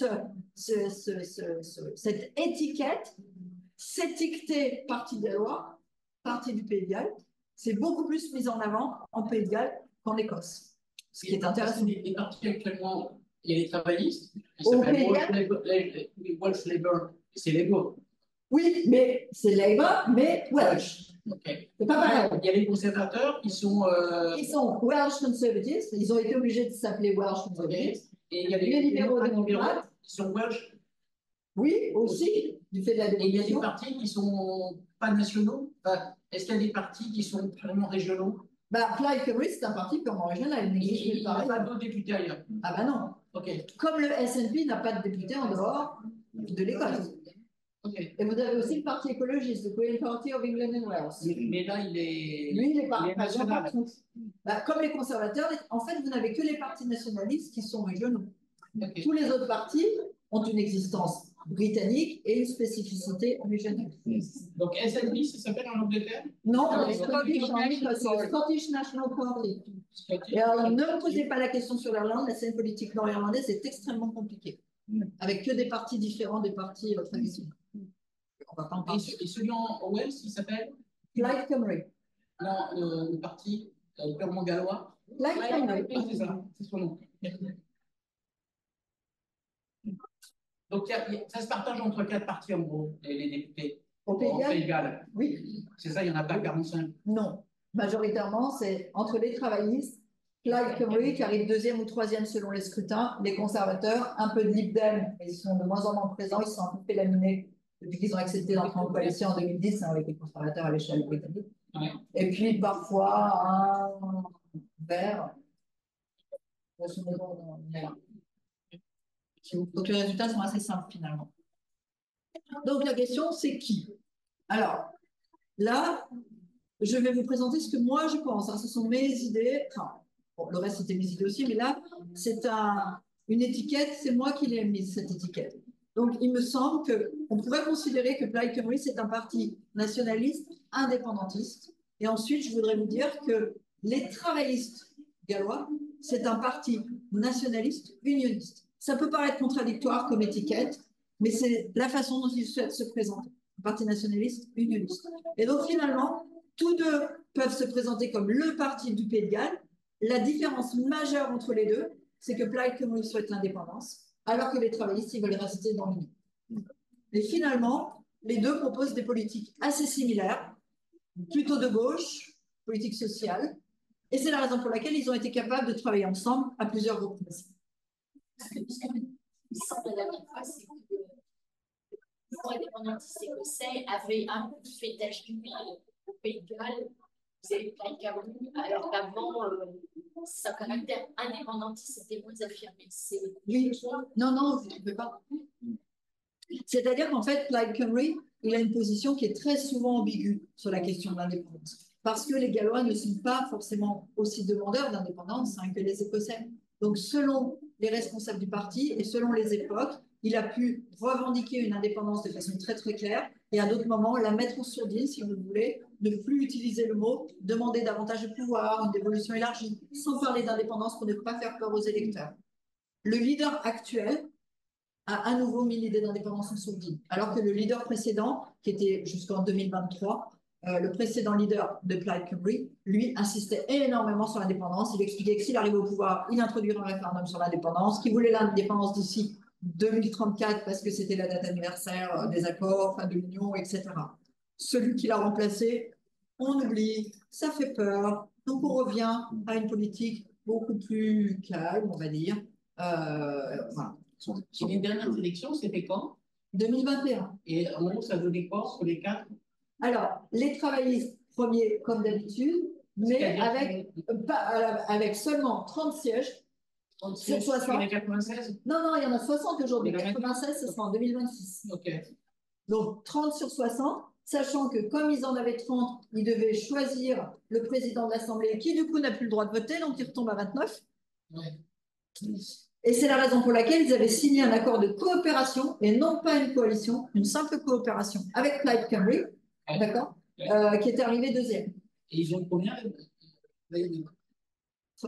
cette étiquette, s'étiqueter parti gallois, parti du Pays de Galles, c'est beaucoup plus mis en avant en Pays de Galles qu'en Écosse. Ce qui est intéressant. Les partis actuellement, il y a les travaillistes, Au Pays de Galles, les Welsh Labour, c'est Labour. oui, mais c'est Labour, mais Welsh. Okay. C'est pas pareil. Il y a les conservateurs qui sont. Ils sont Welsh Conservatives, ils ont été obligés de s'appeler Welsh Conservatives. Et il y a les libéraux démocrates qui sont Welsh. Oui, aussi, du fait de la Et il y a des démocratie. partis qui sont pas nationaux. Enfin, est-ce qu'il y a des partis qui sont purement régionaux? Plaid Cymru, c'est un parti purement régional. Il n'existe Il n'y a pas pas d'autres députés ailleurs. Ah ben non. Okay. Comme le SNP n'a pas de député en dehors de l'Écosse. Okay. Et vous avez aussi le parti écologiste, le Green Party of England and Wales. Mais là, il est. Lui, il est pas national. Comme les conservateurs, en fait, vous n'avez que les partis nationalistes qui sont régionaux. Okay. Tous les autres partis ont une existence britannique et une spécificité régionale. Donc SNP, ça s'appelle en Angleterre? Non, c'est le Scottish National Party. Et alors, ne me posez pas la question sur l'Irlande, la scène politique nord-irlandaise est extrêmement compliquée, avec que des partis différents des partis traditionnels. On va pas en parler. Et celui en Wales, il s'appelle? Plaid Cymru. Non, le parti purement gallois. Plaid Cymru. Ah, c'est ça, c'est son nom. Donc, ça se partage entre 4 partis, en gros, les députés. Au Pays de Galles. Oui. C'est ça, il n'y en a pas 45. Non. Majoritairement, c'est entre les travaillistes, Plaid Cymru, qui arrive deuxième ou troisième selon les scrutins, les conservateurs, un peu de Lib Dem, mais ils sont de moins en moins présents, ils sont un peu fait laminer depuis qu'ils ont accepté d'entrer en coalition en 2010 avec les conservateurs à l'échelle britannique. Ouais. Et puis parfois un vert. Donc les résultats sont assez simples finalement. Donc la question c'est qui? Alors là, je vais vous présenter ce que moi je pense. Hein. Ce sont mes idées. Enfin, bon, le reste c'était mes idées aussi, mais là, c'est une étiquette, c'est moi qui l'ai mise, cette étiquette. Donc, il me semble qu'on pourrait considérer que Plaid Cymru, c'est un parti nationaliste, indépendantiste. Et ensuite, je voudrais vous dire que les travaillistes gallois, c'est un parti nationaliste, unioniste. Ça peut paraître contradictoire comme étiquette, mais c'est la façon dont ils souhaitent se présenter. Un parti nationaliste, unioniste. Et donc, finalement, tous deux peuvent se présenter comme le parti du Pays de Galles. La différence majeure entre les deux, c'est que Plaid Cymru souhaite l'indépendance, alors que les travaillistes, ils veulent rester dans l'Union. Et finalement, les deux proposent des politiques assez similaires, plutôt de gauche, politique sociale, et c'est la raison pour laquelle ils ont été capables de travailler ensemble à plusieurs reprises. Ce qui me semble la dernière fois, c'est que le mouvement indépendantiste écossais avait un peu fait tache d'huile au Pays de Galles. Vous avez Plaid Cymru, alors qu'avant, son caractère indépendantiste était moins affirmé. Oui, non, non, vous ne trouvez pas. C'est-à-dire qu'en fait, Plaid Cymru, il a une position qui est très souvent ambiguë sur la question de l'indépendance. Parce que les Gallois ne sont pas forcément aussi demandeurs d'indépendance que les Écossais. Donc, selon les responsables du parti et selon les époques, il a pu revendiquer une indépendance de façon très très claire et à d'autres moments la mettre en sourdine, si vous voulez, ne plus utiliser le mot, demander davantage de pouvoir, une dévolution élargie, sans parler d'indépendance pour ne pas faire peur aux électeurs. Le leader actuel a à nouveau mis l'idée d'indépendance en sourdine, alors que le leader précédent, qui était jusqu'en 2023, le précédent leader de Plaid Cymru, lui, insistait énormément sur l'indépendance. Il expliquait que s'il arrivait au pouvoir, il introduirait un référendum sur l'indépendance, qu'il voulait l'indépendance d'ici 2034 parce que c'était la date anniversaire des accords, fin de l'Union, etc. Celui qui l'a remplacé, on oublie, ça fait peur. Donc on revient à une politique beaucoup plus calme, on va dire. Voilà. Et les dernières élections, c'était quand? 2021. Et en gros, ça donnait quoi sur les quatre? Alors, les travaillistes premiers, comme d'habitude, mais avec seulement 30 sièges. Sur 60. Il y en a 96? Non, non, il y en a 60 aujourd'hui. 96, ce sera en 2026. Ok. Donc, 30 sur 60, sachant que comme ils en avaient 30, ils devaient choisir le président de l'Assemblée, qui du coup n'a plus le droit de voter, donc il retombe à 29. Ouais. Et c'est la raison pour laquelle ils avaient signé un accord de coopération, et non pas une coalition, une simple coopération avec Plaid Cymru, d'accord, qui était arrivé deuxième. Et ils ont combien?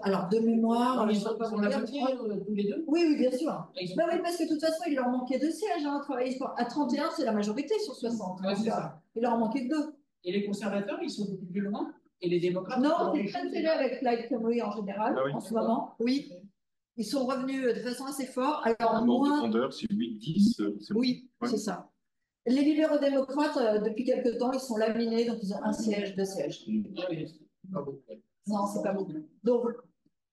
Alors, de mémoire, ils ont la moitié tous les deux? Oui, oui, bien sûr. Ben oui, parce que de toute façon, il leur manquait 2 sièges. Hein, à 31, c'est la majorité sur 60. Ouais, c'est ça. Il leur en manquait 2. Et les conservateurs, ils sont beaucoup plus loin? Et les démocrates? Non, c'est très serré avec Plaid Cymru en général, en ce moment. Oui. Ils sont revenus de façon assez forte. Alors, moins... grandeur, c'est 8-10. Oui, c'est ça. Les libéraux démocrates, depuis quelque temps, ils sont laminés, donc ils ont 1 siège, 2 sièges. Non, c'est pas beaucoup. Donc,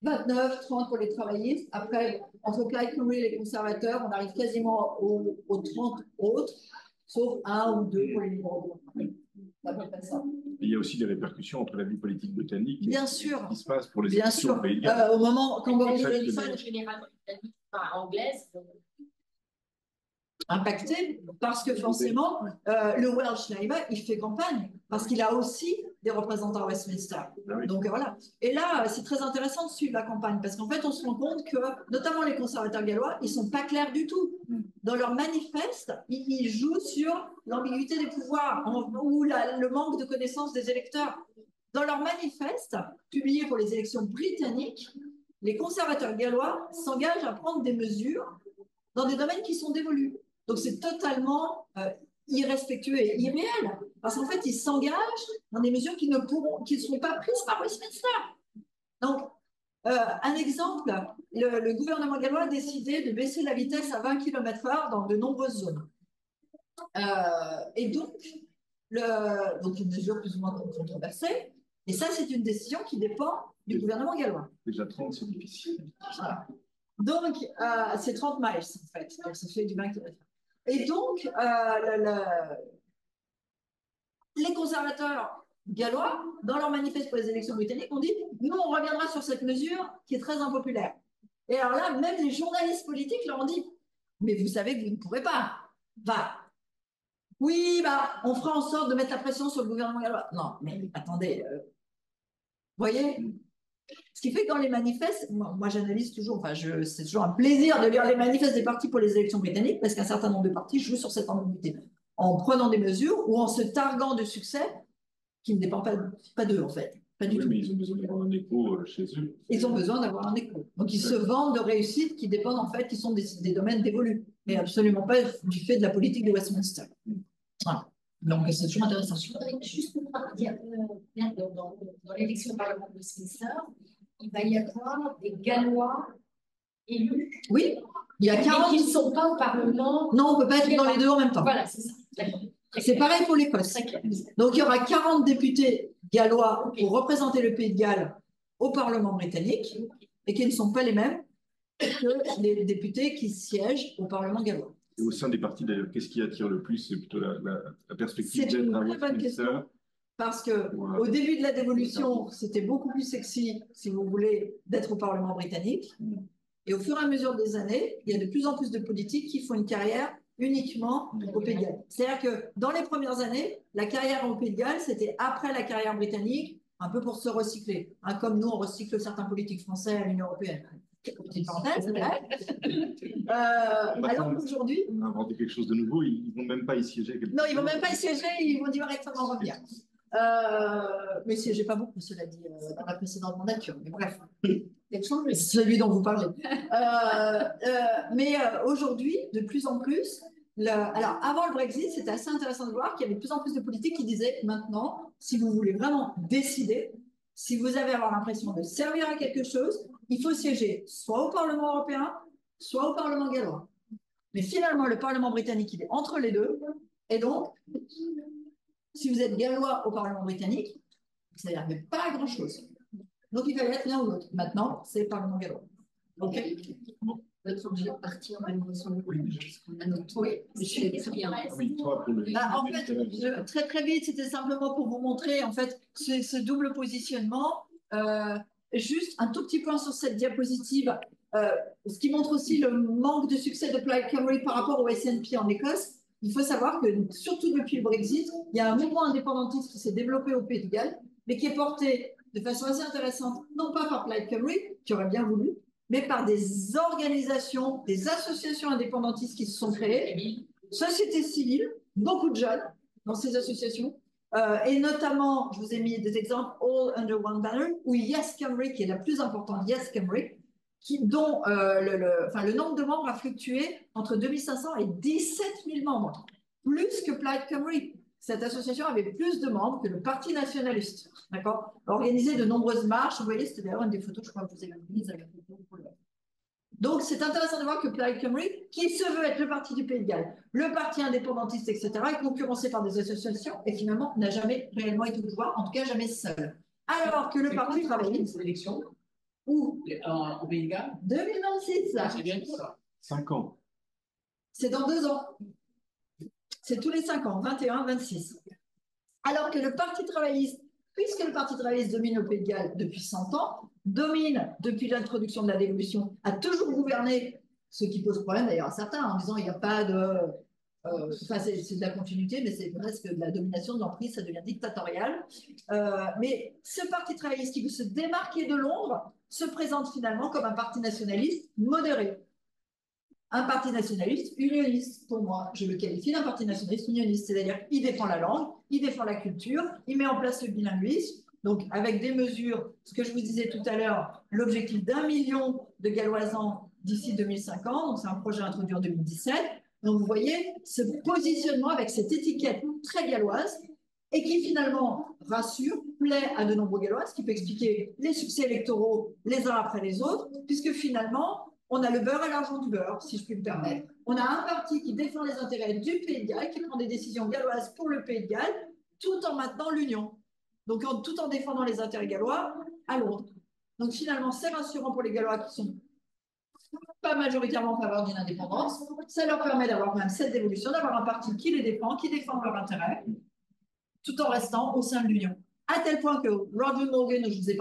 29, 30 pour les travaillistes. Après, entre Plaid Cymru et les conservateurs, on arrive quasiment aux 30 autres, sauf 1 ou 2 pour les libéraux démocrates. À peu près ça. Il y a aussi des répercussions entre la vie politique britannique bien sûr. qui se passe pour les bien sûr. Au moment quand Boris Johnson, généralement britannique, anglaise, impacté parce que forcément le Welsh Labour il fait campagne parce qu'il a aussi des représentants à Westminster. Ah oui. Donc voilà. Et là c'est très intéressant de suivre la campagne parce qu'en fait on se rend compte que notamment les conservateurs gallois ils sont pas clairs du tout. Dans leur manifeste ils jouent sur l'ambiguïté des pouvoirs ou le manque de connaissance des électeurs. Dans leur manifeste publié pour les élections britanniques, les conservateurs gallois s'engagent à prendre des mesures dans des domaines qui sont dévolus. Donc, c'est totalement irrespectueux et irréel. Parce qu'en fait, ils s'engagent dans des mesures qui ne seront pas prises par Westminster. Donc, un exemple, le gouvernement gallois a décidé de baisser la vitesse à 20 km/h dans de nombreuses zones. Et donc, une mesure plus ou moins controversée. Et ça, c'est une décision qui dépend du gouvernement gallois. Déjà 30, c'est difficile. Voilà. Donc, c'est 30 miles, en fait. Donc, ça fait du 20 km. Et donc, les conservateurs gallois, dans leur manifeste pour les élections britanniques, ont dit « Nous, on reviendra sur cette mesure qui est très impopulaire. » Et alors là, même les journalistes politiques leur ont dit « Mais vous savez que vous ne pourrez pas. » Oui, bah, on fera en sorte de mettre la pression sur le gouvernement gallois. Non, mais attendez, vous voyez? Ce qui fait que dans les manifestes, moi j'analyse toujours, enfin c'est toujours un plaisir de lire les manifestes des partis pour les élections britanniques parce qu'un certain nombre de partis jouent sur cette ambiguïté en prenant des mesures ou en se targuant de succès qui ne dépend pas d'eux en fait, pas du Oui, tout. mais ils ont besoin d'avoir un écho chez eux. Ils ont besoin d'avoir un écho. Donc ils se vendent de réussites qui dépendent en fait, qui sont des domaines dévolus, mais absolument pas du fait de la politique de Westminster. Voilà. Donc c'est toujours intéressant. Je voudrais juste dire, dans l'élection parlementaire de Westminster, il va y avoir des Gallois élus. Oui, il y a 40 qui ne sont pas au Parlement. Non, on ne peut pas être dans les deux en même temps. Voilà, c'est ça. C'est pareil pour l'Écosse. Donc il y aura 40 députés gallois pour représenter le Pays de Galles au Parlement britannique et qui ne sont pas les mêmes que les députés qui siègent au Parlement gallois. Et au sein des partis, d'ailleurs, qu'est-ce qui attire le plus? C'est plutôt la perspective C'est une d'être à très bonne Westminster. question. Parce que Voilà. au début de la dévolution, c'était beaucoup plus sexy, si vous voulez, d'être au Parlement britannique. Et au fur et à mesure des années, il y a de plus en plus de politiques qui font une carrière uniquement au Pays de Galles. C'est-à-dire que dans les premières années, la carrière au Pays de Galles, c'était après la carrière britannique, un peu pour se recycler. Hein, comme nous, on recycle certains politiques français à l'Union européenne. Petite parenthèse, vrai. Alors qu'aujourd'hui... On a inventé quelque chose de nouveau, ils ne vont même pas y siéger. Non, ils ne vont même pas y siéger, ils vont directement revenir. Mais siégez pas beaucoup, cela dit, dans la précédente mandature. Mais bref, c'est celui dont vous parlez. Mais aujourd'hui, de plus en plus, alors avant le Brexit, c'était assez intéressant de voir qu'il y avait de plus en plus de politiques qui disaient maintenant, si vous voulez vraiment décider, si vous avez avoir l'impression de servir à quelque chose, il faut siéger soit au Parlement européen, soit au Parlement gallois. Mais finalement, le Parlement britannique, il est entre les deux. Et donc, si vous êtes gallois au Parlement britannique, ça n'arrive pas à grand-chose. Donc, il fallait être l'un ou l'autre. Maintenant, c'est le Parlement gallois. OK. Vous êtes obligé de partir malheureusement. Oui, je suis très bien. oui, toi, pour le... En fait, très très vite, c'était simplement pour vous montrer en fait ce double positionnement. Juste un tout petit point sur cette diapositive, ce qui montre aussi le manque de succès de Plaid Cymru par rapport au SNP en Écosse. Il faut savoir que, surtout depuis le Brexit, il y a un mouvement indépendantiste qui s'est développé au Pays de Galles, mais qui est porté de façon assez intéressante, non pas par Plaid Cymru, qui aurait bien voulu, mais par des organisations, des associations indépendantistes qui se sont créées, société civile, beaucoup de jeunes dans ces associations, et notamment, je vous ai mis des exemples, All Under One Banner, ou Yes Cymru, qui est la plus importante, Yes Cymru, dont le nombre de membres a fluctué entre 2500 et 17 000 membres, plus que Plaid Cymru. Cette association avait plus de membres que le Parti nationaliste, d'accord, organisé de nombreuses marches. Vous voyez, c'était d'ailleurs une des photos, je crois que vous avez mises avec le Donc, c'est intéressant de voir que Plaid Cymru, qui se veut être le parti du Pays de Galles, le parti indépendantiste, etc., est concurrencé par des associations et finalement n'a jamais réellement été au pouvoir, en tout cas jamais seul. Alors que le Parti travailliste... Élection Où au Pays de Galles 2026. C'est bien ça. 5 ans. C'est dans 2 ans. C'est tous les 5 ans, 21, 26. Alors que le Parti travailliste, puisque le Parti travailliste domine au Pays de Galles depuis 100 ans, domine depuis l'introduction de la dévolution, a toujours gouverné, ce qui pose problème d'ailleurs à certains, en disant il n'y a pas de... c'est de la continuité, mais c'est presque de la domination de l'emprise, ça devient dictatorial. Mais ce Parti travailliste qui veut se démarquer de Londres se présente finalement comme un parti nationaliste modéré. Un parti nationaliste unioniste, pour moi, je le qualifie d'un parti nationaliste unioniste, c'est-à-dire qu'il défend la langue, il défend la culture, il met en place le bilinguisme, donc avec des mesures, ce que je vous disais tout à l'heure, l'objectif d'1 million de Galloisans d'ici 2050, donc c'est un projet introduit en 2017. Donc vous voyez ce positionnement avec cette étiquette très galloise et qui finalement rassure, plaît à de nombreux Gallois, ce qui peut expliquer les succès électoraux les uns après les autres, puisque finalement, on a le beurre et l'argent du beurre, si je puis me permettre. On a un parti qui défend les intérêts du Pays de Galles, qui prend des décisions galloises pour le Pays de Galles, tout en maintenant l'union. Donc, tout en défendant les intérêts gallois à Londres. Donc, finalement, c'est rassurant pour les Gallois qui sont pas majoritairement en faveur d'une indépendance. Ça leur permet d'avoir même cette dévolution, d'avoir un parti qui les défend, qui défend leurs intérêts, tout en restant au sein de l'union. À tel point que Roger Morgan, dont je vous ai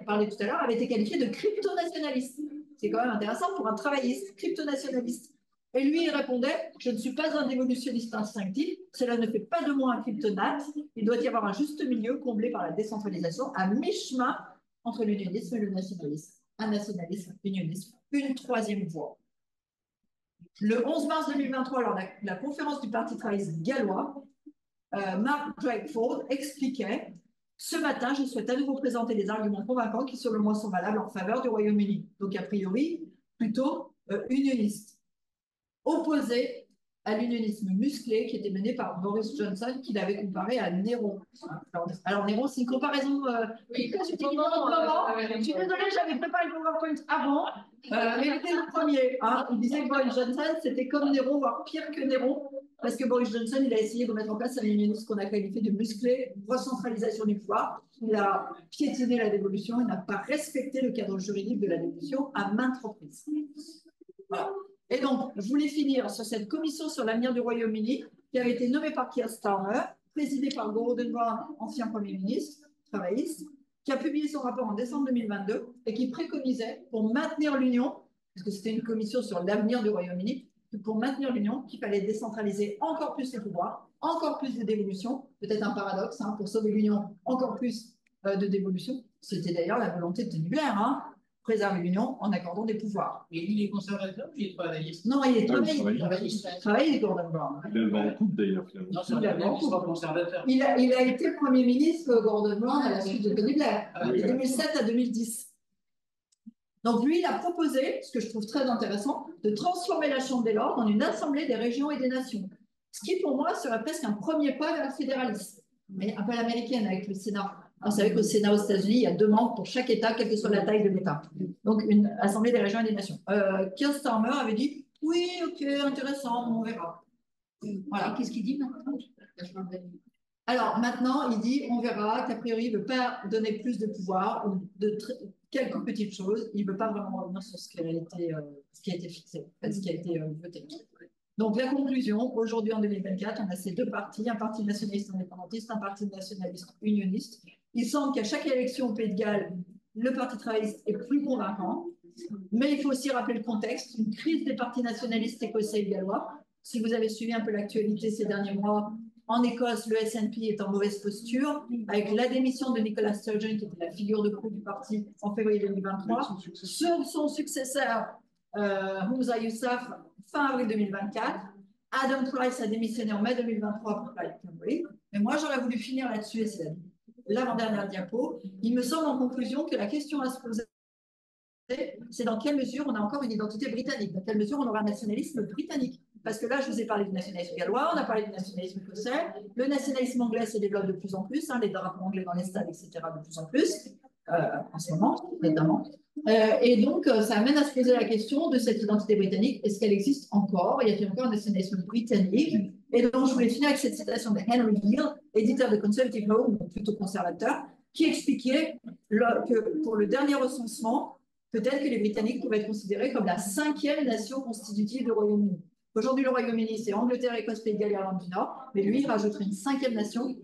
parlé tout à l'heure, avait été qualifié de crypto-nationaliste. C'est quand même intéressant pour un travailliste crypto-nationaliste. Et lui, il répondait, je ne suis pas un évolutionniste instinctif, cela ne fait pas de moi un kryptonate, il doit y avoir un juste milieu comblé par la décentralisation, à mi-chemin entre l'unionisme et le nationalisme. Un nationalisme, unionisme, une troisième voie. Le 11 mars 2023, lors de la conférence du Parti travailliste gallois, Mark Drakeford expliquait « Ce matin, je souhaite à nouveau présenter des arguments convaincants qui, selon moi, sont valables en faveur du Royaume-Uni. » Donc, a priori, plutôt unioniste. Opposé à l'unionisme musclé qui était mené par Boris Johnson, qu'il avait comparé à Néron. Alors Néron, c'est une comparaison. Oui, je suis désolée, j'avais préparé le PowerPoint avant, mais il était le premier. Hein. Il disait que Boris Johnson, c'était comme Néron, voire pire que Néron, parce que Boris Johnson, il a essayé de mettre en place un unionisme qu'on a qualifié de musclé, recentralisation du pouvoir. Il a piétiné la dévolution, il n'a pas respecté le cadre juridique de la dévolution à maintes reprises. Voilà. Et donc, je voulais finir sur cette commission sur l'avenir du Royaume-Uni qui avait été nommée par Keir Starmer, présidée par Gordon Brown, ancien Premier ministre, travailliste, qui a publié son rapport en décembre 2022 et qui préconisait, pour maintenir l'Union, parce que c'était une commission sur l'avenir du Royaume-Uni, pour maintenir l'Union, qu'il fallait décentraliser encore plus les pouvoirs, encore plus de dévolution, peut-être un paradoxe, hein, pour sauver l'Union, encore plus de dévolution. C'était d'ailleurs la volonté de Tony Blair, hein, préserver l'Union en accordant des pouvoirs. Mais il est conservateur ou il est travailliste? Non, il est travailliste. Travailliste, Gordon Brown. Il a le vent en coupe d'ailleurs. Non, c'est un conservateur. Il a été Premier ministre, Gordon Brown, à la suite de Tony Blair, de 2007 à 2010. Donc lui, il a proposé, ce que je trouve très intéressant, de transformer la Chambre des Lords en une assemblée des régions et des nations. Ce qui, pour moi, serait presque un premier pas vers le fédéralisme, mais un peu l'américaine avec le Sénat. Vous savez qu'au Sénat aux États-Unis, il y a 2 membres pour chaque État, quelle que soit la taille de l'État. Donc, une assemblée des régions et des nations. Keir Starmer avait dit « Oui, ok, intéressant, on verra ». Voilà. Qu'est-ce qu'il dit maintenant? Alors, maintenant, il dit « On verra », qu'a priori, il ne veut pas donner plus de pouvoir, ou de quelques petites choses. Il ne veut pas vraiment revenir sur ce qui a été fixé, ce qui a été voté. Donc, la conclusion, aujourd'hui en 2024, on a ces 2 partis, un parti nationaliste indépendantiste, un parti nationaliste unioniste. Il semble qu'à chaque élection au Pays de Galles, le Parti travailliste est plus convaincant, mais il faut aussi rappeler le contexte, une crise des partis nationalistes écossais et gallois. Si vous avez suivi un peu l'actualité ces derniers mois, en Écosse, le SNP est en mauvaise posture, avec la démission de Nicola Sturgeon, qui était la figure de proue du parti en février 2023, sur son successeur, Humza Yousaf, fin avril 2024. Adam Price a démissionné en mai 2023 pour Plaid Cymru. Mais moi, j'aurais voulu finir là-dessus, et c'est l'avant-dernière diapo. Il me semble en conclusion que la question à se poser, c'est dans quelle mesure on a encore une identité britannique, dans quelle mesure on aura un nationalisme britannique. Parce que là, je vous ai parlé du nationalisme gallois, on a parlé du nationalisme écossais, le nationalisme anglais se développe de plus en plus, hein, les drapeaux anglais dans les stades, etc., de plus en plus, en ce moment, notamment. Et donc, ça amène à se poser la question de cette identité britannique. Est-ce qu'elle existe encore? Y a-t-il encore un nationalisme britannique? Et donc, je voulais finir avec cette citation de Henry Gill, éditeur de Conservative Home, donc plutôt conservateur, qui expliquait que pour le dernier recensement, peut-être que les Britanniques pouvaient être considérés comme la 5e nation constitutive du Royaume-Uni. Aujourd'hui, le Royaume-Uni, c'est Angleterre, Écosse, Pays de Galles et Irlande du Nord, mais lui, il rajouterait une 5e nation,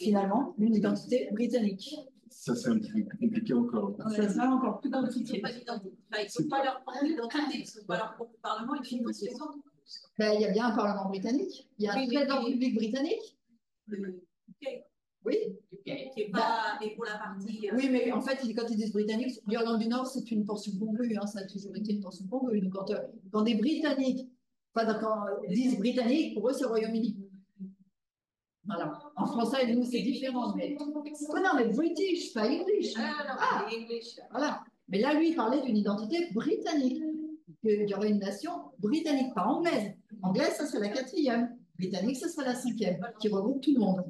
finalement, une identité britannique. Ça, c'est un petit peu compliqué encore. Ça sera encore plus compliqué. C'est pas d'identité. Ils ne sont pas leur propre identité, ils ne sont pas leur propre parlement, ils financent les autres. Ben, il y a bien un parlement britannique, il y a un trésor public britannique. Oui. Qui n'est pas mais pour la partie. Oui, mais en fait, quand ils disent britannique, l'Irlande du Nord, c'est une portion congrue, hein, ça a toujours été une portion congrue. Donc, quand des Britanniques, quand ils disent britannique, pour eux, c'est Royaume-Uni. Voilà. En français, nous, c'est différent. Mais... Oh non, mais British, pas English. English. Voilà. Mais là, lui, il parlait d'une identité britannique. Il y aurait une nation britannique, pas anglaise. Anglaise, ça serait la 4e. Britannique, ça serait la 5e, qui regroupe tout le monde.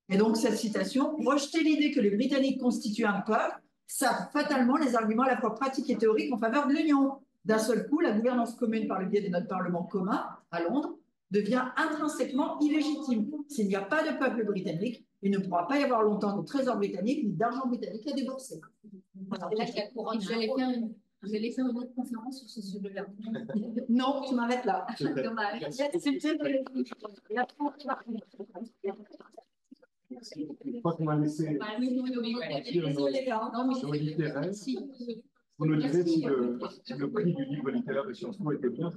Et donc, cette citation, rejeter l'idée que les Britanniques constituent un peuple, ça fatalement les arguments à la fois pratiques et théoriques en faveur de l'Union. D'un seul coup, la gouvernance commune par le biais de notre Parlement commun, à Londres, devient intrinsèquement illégitime. S'il n'y a pas de peuple britannique, il ne pourra pas y avoir longtemps de trésor britannique ni d'argent britannique à débourser. Voilà. Là, il y a couronne. Vous allez faire une autre conférence sur ce sujet-là. Non, tu m'arrêtes là. Dommage. Je crois qu'on va laisser. Vous nous direz si le prix du livre littéraire de Sciences Po était bien.